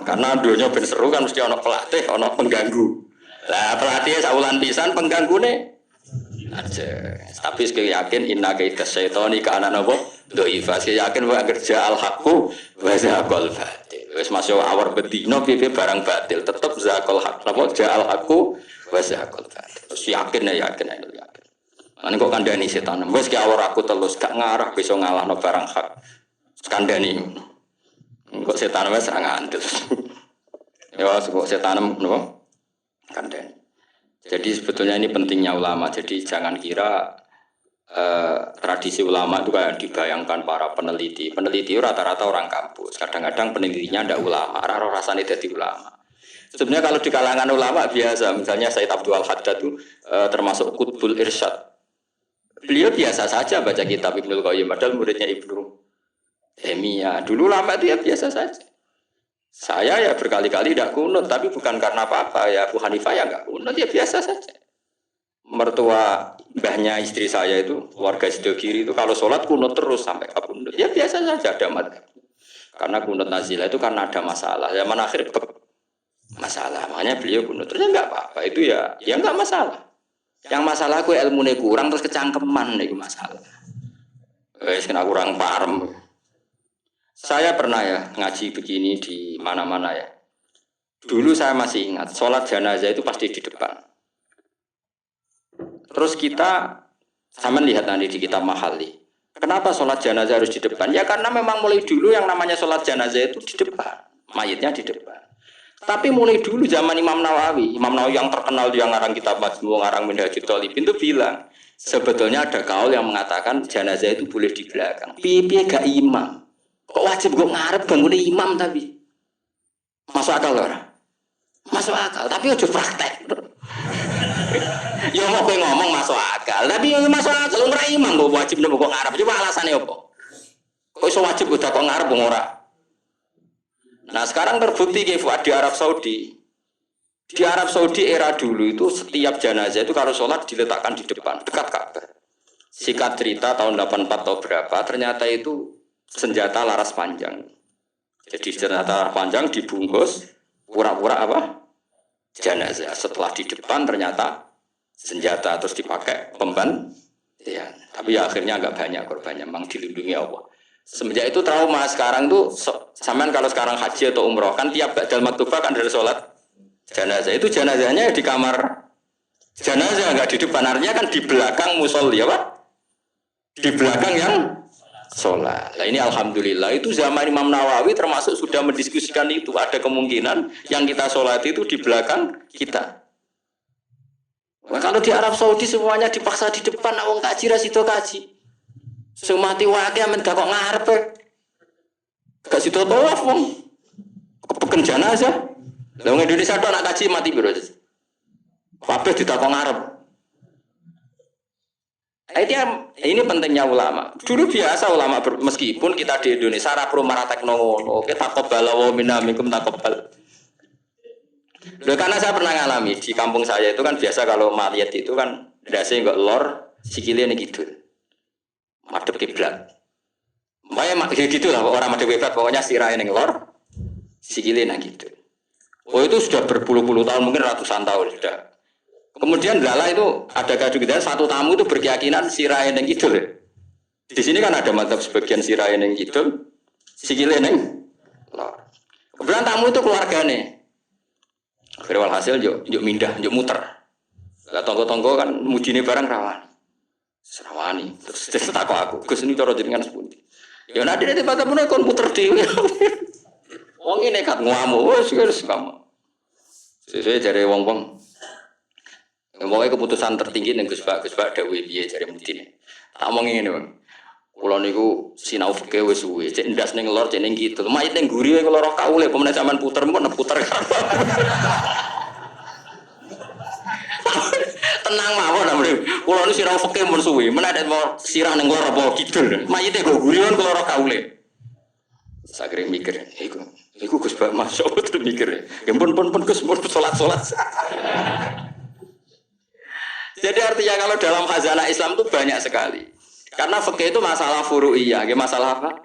Karena dunia ben seru kan mesti ana pelatih, ana pengganggu. Lah pelatih saulan pisan penggangune aja. Tapi sekali yakin inna kaita syaitani kana napa dhaifa. Sekali yakin wa kerja al haqu wa zaqal batil. Wis masuk awar bedino piye barang batil tetep zaqal haq. Napa ja'al haqu wa zaqal batil. Terus yakin yakin. Lan kok kandhani setan. Wis ki awar aku telus gak ngarah bisa ngalahno barang hak. Kandhani. Kok setan wis ra ngandel. Ya kok setan napa kandhani. Jadi sebetulnya ini pentingnya ulama. Jadi jangan kira tradisi ulama itu kayak dibayangkan para peneliti. Peneliti rata-rata orang kampus. Kadang-kadang penelitinya ada ulama. Raro rasanya jadi ulama. Sebenarnya kalau di kalangan ulama biasa. Misalnya Sayyid Abdul Haddad itu termasuk Qutbul Irsyad. Beliau biasa saja baca kitab Ibnul Qayyim. Padahal muridnya Ibnu Taimiyah. Dulu ulama itu ya biasa saja. Saya ya berkali-kali tidak kunut, tapi bukan karena apa-apa. Ya Abu Hanifah ya enggak kunut, ya biasa saja. Mertua mbahnya istri saya itu, warga Sidogiri itu kalau sholat kunut terus sampai kabundut. Ya biasa saja ada madhab. Karena kunut nazilah itu karena ada masalah. Zaman akhir masalah, makanya beliau kunut terus ya enggak apa-apa. Itu ya enggak masalah. Yang masalah gue ilmunya kurang terus kecangkeman itu masalah. Kena kurang paham. Saya pernah ya ngaji begini di mana-mana ya. Dulu saya masih ingat, sholat jenazah itu pasti di depan. Terus kita, sama lihat nanti di kitab Mahali. Kenapa sholat jenazah harus di depan? Ya karena memang mulai dulu yang namanya sholat jenazah itu di depan. Mayitnya di depan. Tapi mulai dulu zaman Imam Nawawi yang terkenal yang ngarang kitab Majmu', ngarang Minhajul Thalibin itu bilang, sebetulnya ada kaul yang mengatakan jenazah itu boleh di belakang. Piye gak imam. Kok wajib gue ngarep bangun imam tapi masuk akal orang, masuk akal tapi aja praktek. Ya mau gue ngomong masuk akal tapi yang masuk akal ora imam gue wajib nih gue ngarep. Coba alasannya apa? Kok iso wajib udah kok ngarep ora? Nah sekarang terbukti kayak di Arab Saudi. Di Arab Saudi era dulu itu setiap jenazah itu kalau sholat diletakkan di depan dekat Ka'bah. Singkat cerita tahun 84 atau berapa ternyata itu senjata laras panjang. Jadi senjata panjang dibungkus pura-pura apa? Jenazah. Setelah di depan ternyata senjata terus dipakai pemban. Ya, tapi ya akhirnya agak banyak korbannya, memang dilindungi Allah. Semenjak itu trauma. Sekarang tuh sampean kalau sekarang haji atau umroh kan tiap ba'dal maktubah kan ada sholat jenazah. Itu jenazahnya di kamar jenazah enggak di depan, artinya kan di belakang musolli apa? Di belakang yang sholat. Nah ini alhamdulillah itu zaman Imam Nawawi termasuk sudah mendiskusikan itu. Ada kemungkinan yang kita sholat itu di belakang kita. Nah, kalau di Arab Saudi semuanya dipaksa di depan, awang kaji rasido kaji. Semati wakil mendak kok ngarep. Gak situ tawaf wong. Kepeken jenazah. Lah wong Indonesia tok nak kaji mati piro? Kabeh ditakon ngarep. Ini pentingnya ulama. Dulu biasa ulama meskipun kita di Indonesia ra pro maratekno ngono, kita takobal wa minna minkum takobal. Loh, karena saya pernah ngalami di kampung saya itu kan biasa kalau mayat itu kan dasi enggak lor, sikile ning kidul. Madhep kiblat. Makanya gitu lah orang madhep kiblat pokoknya sirahe ning lor, sikile nang kidul. Oh itu sudah berpuluh-puluh tahun mungkin ratusan tahun sudah. Kemudian lala itu ada gaduh kita satu tamu itu berkeyakinan sirahe ning kidul. Di sini kan ada madzhab sebagian sirahe ning kidul, sikile ning lor. Kemudian tamu itu keluargane. Akhirnya walhasil yuk mindah, yuk muter. Lah tonggo-tonggo kan mujine barang rawani. Terus takok aku, Gus ini cara jenengan sepundi. Ya nanti tiba-tiba kon muter dhewe. Wong iki nekat ngamuk, wis kamu. Sesuai jare wong-wong. Pokoke keputusan tertinggi ning Gus Pak dawuh piye jare mudine. Tak omong ngene, Bang. Kula niku sinau fikih wis suwe, cek ndas ning lor, cek ning gitu. Mayit ning guri kula ora kaule, pemene sampean puter mun puter. Tenang mawon amrih. Kula niku sinau fikih mun suwe, menawa mau sirah ning lor apa kidul. Mayite go guri kula ora kaule. Sagere mikir, iku Gus Pak masuk terus mikir. Ya pun Gus mun salat. Jadi artinya kalau dalam khazanah Islam itu banyak sekali. Karena fikih itu masalah furu'iyah, masalah apa?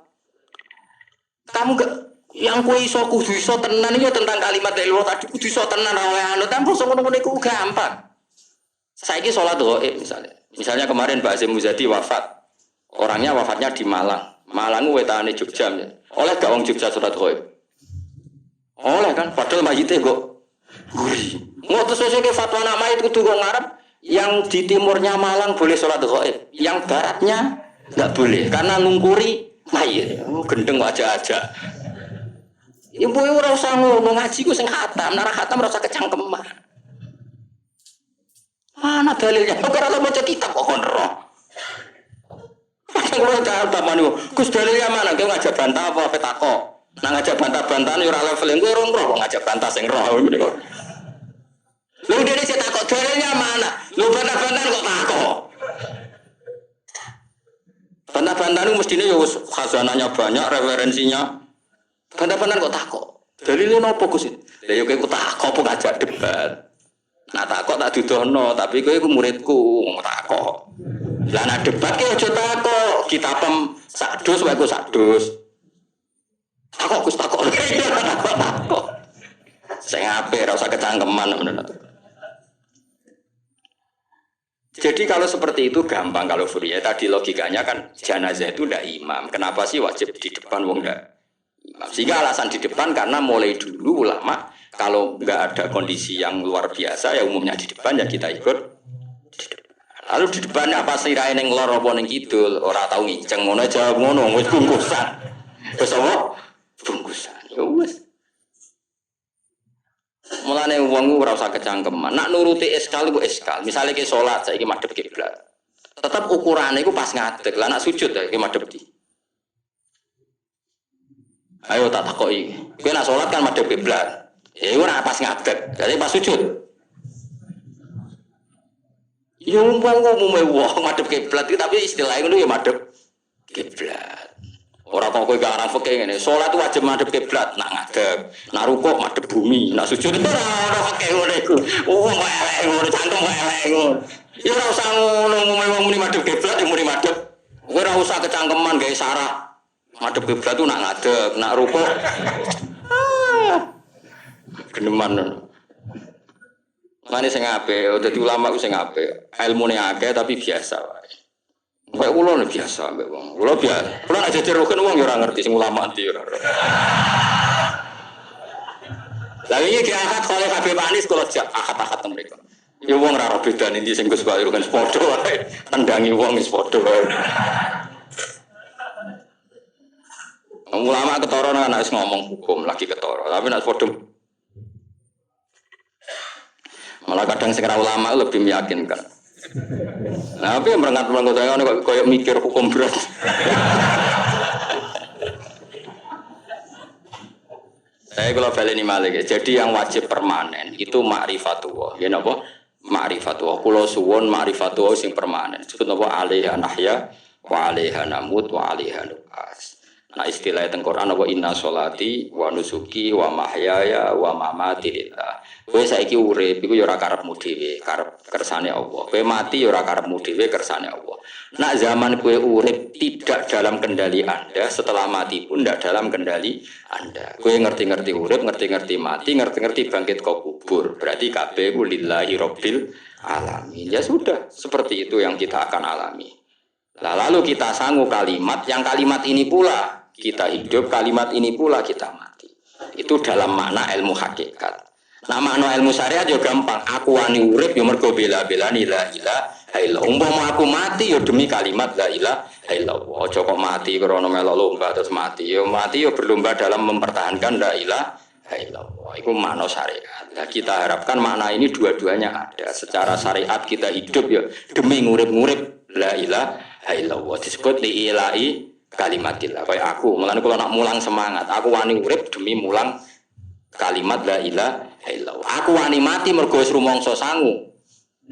Kamu gak yang kowe iso kudu iso tenan iki tentang kalimat ilmu tadi kudu iso tenan oleh anu tanpa ngono-ngono iku gampang. Saiki salat ghaib misalnya. Misalnya kemarin Mbak Azim Muzadi wafat. Orangnya wafatnya di Malang. Malang wetane Jogja. Oleh gak wong Jogja salat ghaib? Oleh kan padahal mayite kok guri. Ngoten sesuk fatwa nak mayit kudu kok ngarep. Yang di timurnya Malang boleh sholat ghaib, yang baratnya nggak boleh karena ngungkuri mayit. Gendeng aja. Ibu ora usah ngono ngaji ku sing khatam, nek khatam ora usah kecangkeman. Mana dalilnya? Ora tau maca kitab kok kon ro. Kalau khatam anu, Gus dalilnya mana? Kowe ngajak bantah apa petako? Nang ngajak bantah-bantahan ora level engko ora roh kok ngajak bantah sing roh niku. Lu dia ini saya takut dalilnya mana? Lu bantah-bantahan kok takut? Bantah-bantahan itu mestinya ya khazanahnya banyak, referensinya. Bantah-bantahan kok takut? Dalilnya apa Gus? Lah ya kowe takut apa ngajak debat. Nah takut tak dudono, tapi kowe iku muridku ngomong takut. Lah nak debat ki aja takut. Kita pem sakdus wae ku sakdus. Takut Gus takut. Takut. Saya ngapain, ora usah kecangkeman bener. Jadi kalau seperti itu gampang kalau furia tadi logikanya kan jenazah itu ndak imam. Kenapa sih wajib di depan wong ndak imam? Sehingga alasan di depan karena mulai dulu ulama kalau nggak ada kondisi yang luar biasa ya umumnya di depan ya kita ikut di depan. Lalu di depannya apa sirahe ning lor apa ning kidul ora tau nginceng ngono jawab ngono wis bungkusan. Wis apa? Bungkusan. Ya wis. Mulane wong ora usah kecangkeman. Nak nuruti eskal iku eskal. Misale ke salat saiki madhep kiblat. Tetep ukurane iku pas ngadeg. Lah nak sujud iki madhep ndi? Ayo tak takoki. Kowe nak salat kan madhep kiblat. Ya iku ora pas ngadeg. Jadi pas sujud. Ya umume wong madhep kiblat tapi istilahnya ngono ya madhep kiblat. Ora kok kowe gak arang fikih ngene. Salat wajib madhep kiblat, nak ngadeg. Nak rukuk madhep bumi, nak sujud ora fikih ngono iku. Oh, elek ngono, cantum elek ngono. Ya ora usah ngono, wong muni madhep kiblat ya muni madhep. Kowe ora usah kecangkeman gawe syarat. Madhep kiblat tu nak ngadeg, nak rukuk. Geneman. Mane sing apik, dadi ulama ku sing apik. Ilmune akeh tapi biasa wae. Kayak ulo biasa, mbak bang. Ulo biasa. Ulo aja cerokin uang ya orang ngerti, sing ulama anti orang. Lagi ini di akad oleh Habib Anis kalau akad mereka. Ya uang raro beda nih sing Gus Bayu kan sepodo, tendangi uang sepodo. Ulama ketoro nang anak ngomong hukum lagi ketoro, tapi nak sepodo. Malah kadang sing ulama lebih meyakinkan. Nah, tapi yang merengat-merengat saya kok kayak mikir hukum berat. Kalau baleni malih. Jadi yang wajib permanen itu ma'rifatullah. Ya napa? Ma'rifatullah. Kula suwun ma'rifatullah sing permanen. Disebut napa? Alaiha nahya wa alaiha namut wa alaiha nub'ats. Nah istilah teng Quran apa inna sholati wa nusuki wa mahyaya wa mamati lillah. Kowe saiki urip iku ya ora karepmu dhewe, karep kersane Allah. Kowe mati ya ora karepmu dhewe, kersane Allah. Nak zaman kowe urip tidak dalam kendali Anda, setelah mati pun tidak dalam kendali Anda. Kowe ngerti-ngerti urip, ngerti-ngerti mati, ngerti-ngerti bangkit ke kubur. Berarti kabeh ku lillahi rabbil alamin. Ya sudah, seperti itu yang kita akan alami. Nah, lalu kita sanggup kalimat yang kalimat ini pula kita hidup, kalimat ini pula kita mati. Itu dalam makna ilmu hakikat. Nah makna ilmu syariat ya gampang. Aku wani urip ya mergo bela-belani la ilaha illallah. Umpama aku mati ya demi kalimat la ilaha illallah. Aja kok mati krana melok lomba terus mati. Ya mati ya berlomba dalam mempertahankan la ilaha illallah. Itu makna syariat. Nah, kita harapkan makna ini dua-duanya ada. Secara syariat kita hidup ya demi ngurip-ngurip la ilaha illallah. Disebut li ilahi kalimatillah. Kayak aku, mulane kalau nak mulang semangat, aku wani urip demi mulang kalimat la ilaha illallah. Aku wani mati mergo wis rumangsa sangu.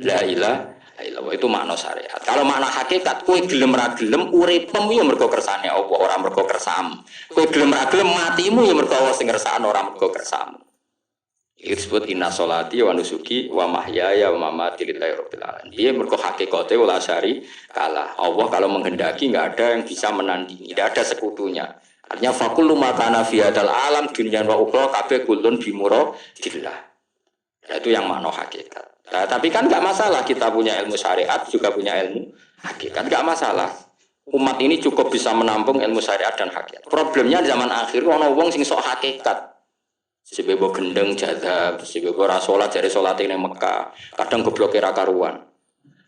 La ilaha illallah itu makna syariat. Kalau makna hakikat, kowe gelem ra gelem uripmu ya mergo kersane Allah, ora mergo kersamu. Kowe gelem ra gelem matimu ya mergo Allah sing ngersakno, ora mergo kersamu. Itu disebut inna sholati wa nusuki wa mahyaya wa mamati lillahi rabbil alamin. Dia mergo hakikate wala syari kalah. Allah kalau menghendaki enggak ada yang bisa menandingi, tidak ada sekutunya. Artinya faqullu ma kana fi hadzal alam dunyan wa ukhra kabeh kullun bi muradillah. Nah, itu yang makna hakikat. Nah, tapi kan enggak masalah kita punya ilmu syariat juga punya ilmu hakikat, enggak masalah. Umat ini cukup bisa menampung ilmu syariat dan hakikat. Problemnya di zaman akhir ana wong sing sok hakikat. Sebebo gendeng jadab, sebebo ora salat jare salate ning Mekah. Kadang goblok ra karuan.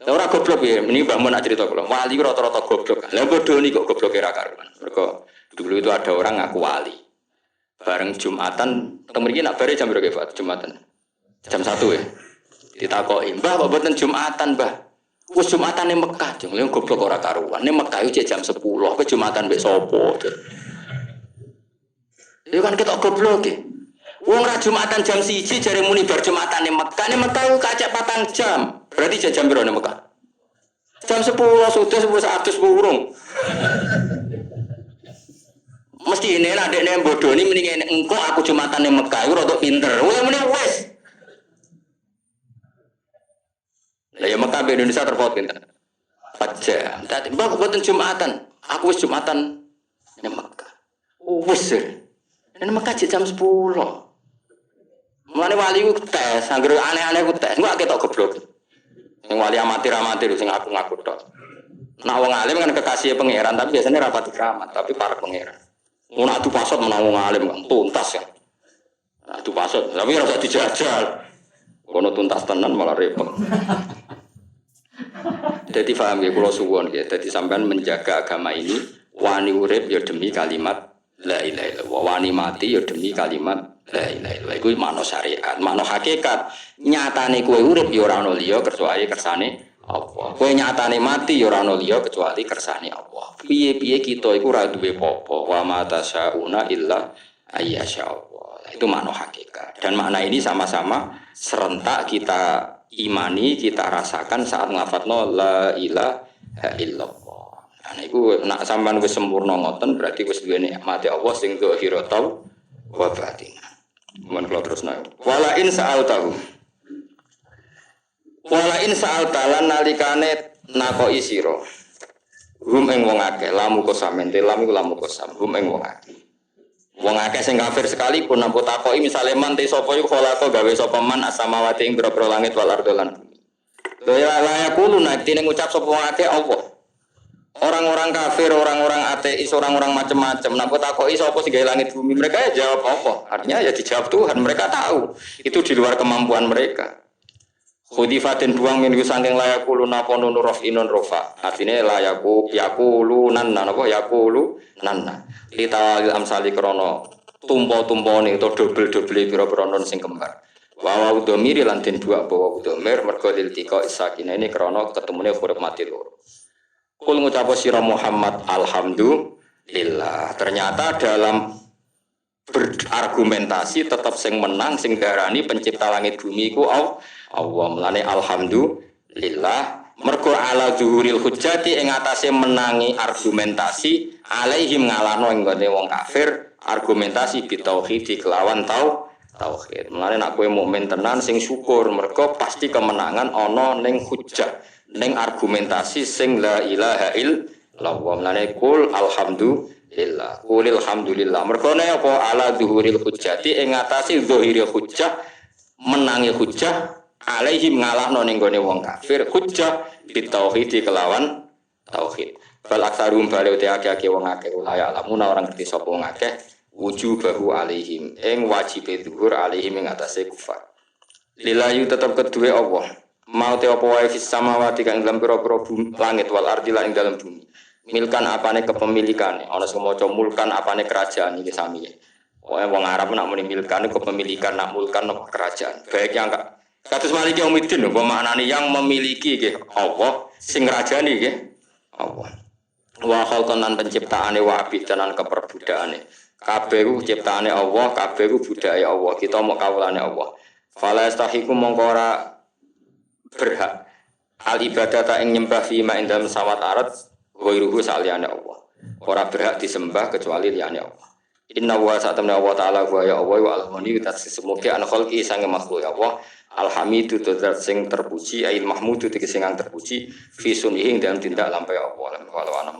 Lah ora goblok ya, ini Mbah Mun cerita kula. Wali rata-rata goblok. Lah bodho niku kok goblok ra karuan. Mergo dulu itu ada orang ngaku wali. Bareng Jumatan, teng mriki nak bare jam berapa Pak? Jumatan. Jam 1 ya. Ditakoki, "Mbah, kok mboten Jumatan, Mbah?" Wis Jumatan ning Mekah, jeng goblok ora karuan. Ning Mekah iki jam 10, kok Jumatan mbek sapa? Ya kan ketok goblok iki. Wong ra Jumatan jam 1 jare muni bar Jumatan ning Mekah. Ning Mekah ku kacek 4 jam. Berarti jam piro ning Mekah? Jam 10 sudah 10 burung. Mesti ini lah dekne bodoni mending engko aku Jumatan ning Mekah iku rada pinter. Wong muni wis. Lah ya Mekah be Indonesia terpaut pinter. 4 jam. Dadi mbak mboten Jumatan. Aku wis Jumatan ning Mekah. Wis. Ning Mekah jam 10. Mulane wali ku tes, anggere aneh-aneh ku tes. Engko ketok goblok. Sing wali amatir-amatir sing aku ngaku tok. Nah wong alim kan kekasih pangeran, tapi biasanya rapat keramat, tapi para pangeran. Mun adu pasot menang wong alim kan tuntas ya. Adu pasot, tapi ora usah dijajal. Kono tuntas tenan malah repot. Jadi paham ya kula suwun ya. Jadi sampean menjaga agama ini wani urip ya demi kalimat la ilaha illallah. Wani mati ya demi kalimat la ilaha illallah. Iku makna syariat, makna hakikat. Nyatane kowe urip ya ora ono liya kecuali kersane Allah. Kowe nyatane mati ya ora ono liya kecuali kersane Allah. Piye-piye kita iku ora duwe apa-apa. Wa ma tasyauna illa ayyasha Allah. Itu makna hakikat. Dan makna ini sama-sama serentak kita imani, kita rasakan saat ngafadzno la ilaha illallah. Nah niku nak sampean wis sempurna ngoten berarti wis duwe nikmate Allah sing zahira tau wa batin. Mun kula terusna. Wala in sa'altahu. Wala in sa'altalan nalikane nakoki sira. Hum ing wong akeh lamu kosamen lamu lamu kosam hum ing wong akeh. Wong akeh sing kafir sekalipun nampa takoki misale man te sapa iku kholaqo gawe sapa man asamawati ing boro langit wal ardh lan bumi. La yaqulu nakti ning ngucap sapa wong akeh Allah. Orang-orang kafir, orang-orang ateis, orang-orang macam-macam. Nampa takoki sapa sing gawe langit bumi, mereka ya jawab apa? Artinya ya dijawab Tuhan. Mereka tahu itu di luar kemampuan mereka. Khudifatin buang minggu saking layakulu naponun rofinun rofa. Artinya layaku yakulu nanna apa yakulu nanna. Litawalil amsali krono tumpo-tumpo nih atau double-double pira-pira non sing kembar. Wa udomiri lantin dua bawa udomir mergo lil tika isakina ini krono ketemune huruf mati loro. Kul ngucap sira Muhammad alhamdulillah. Ternyata dalam berargumentasi tetap sing menang sing darani pencipta langit bumi iku Allah. Mulane alhamdulillah mergo ala zuhuril hujjati ing atase menangi argumentasi alaihim ngalahno ing gone wong kafir argumentasi bitauhid kelawan tauhid. Mulane nek kowe mukmin tenan sing syukur mergo pasti kemenangan ana ning hujjah ning argumentasi sing la ilaha illallah. Mulane kul alhamdulillah. Qulil hamdulillah. Mergone apa ala zuhuril hujjati ing ngatasi zuhiril hujjah menangi hujjah alaihim ngalahno ning gone wong kafir hujjah bitauhid kelawan tauhid. Bal aksarum bali uti akeh wong akeh ulaya lamun orang ngerti sapa wong akeh wujubahu alaihim ing wajibe zuhur alaihim ing atase kufar. Lillahi tetep kedue Allah. Mau te apa wae fis samawati kang dalam pira-pira langit wal ardi lan ing dalam bumi. Milkan apane kepemilikane, ana sing maca mulkan apane kerajaan iki sami. Wong Arab nak muni milkan kepemilikan, nak mulkan apa kerajaan. Baik yang kados maliki umidin apa maknane yang memiliki nggih Allah, sing ngrajani nggih Allah. Wa khalqan lan penciptaane wa abidanan keperbudakane. Kabeh ku ciptaane Allah, kabeh ku budake Allah. Kita mau kawulane Allah. Fala yastahiqu mongko ora berhak al ibadata ing nyembah fi ma indam samawat arat ghairuhu saliyane Allah. Ora berhak disembah kecuali liyane Allah. Inna wa sa'tamna wa ta'ala wa ya Allah wa al-ghani semoga an khalqi sange makhluk Allah alhamidu tudzat sing terpuji ail mahmudu tegese sing terpuji fi sunihi dalam tindak lampah Allah. Walau ana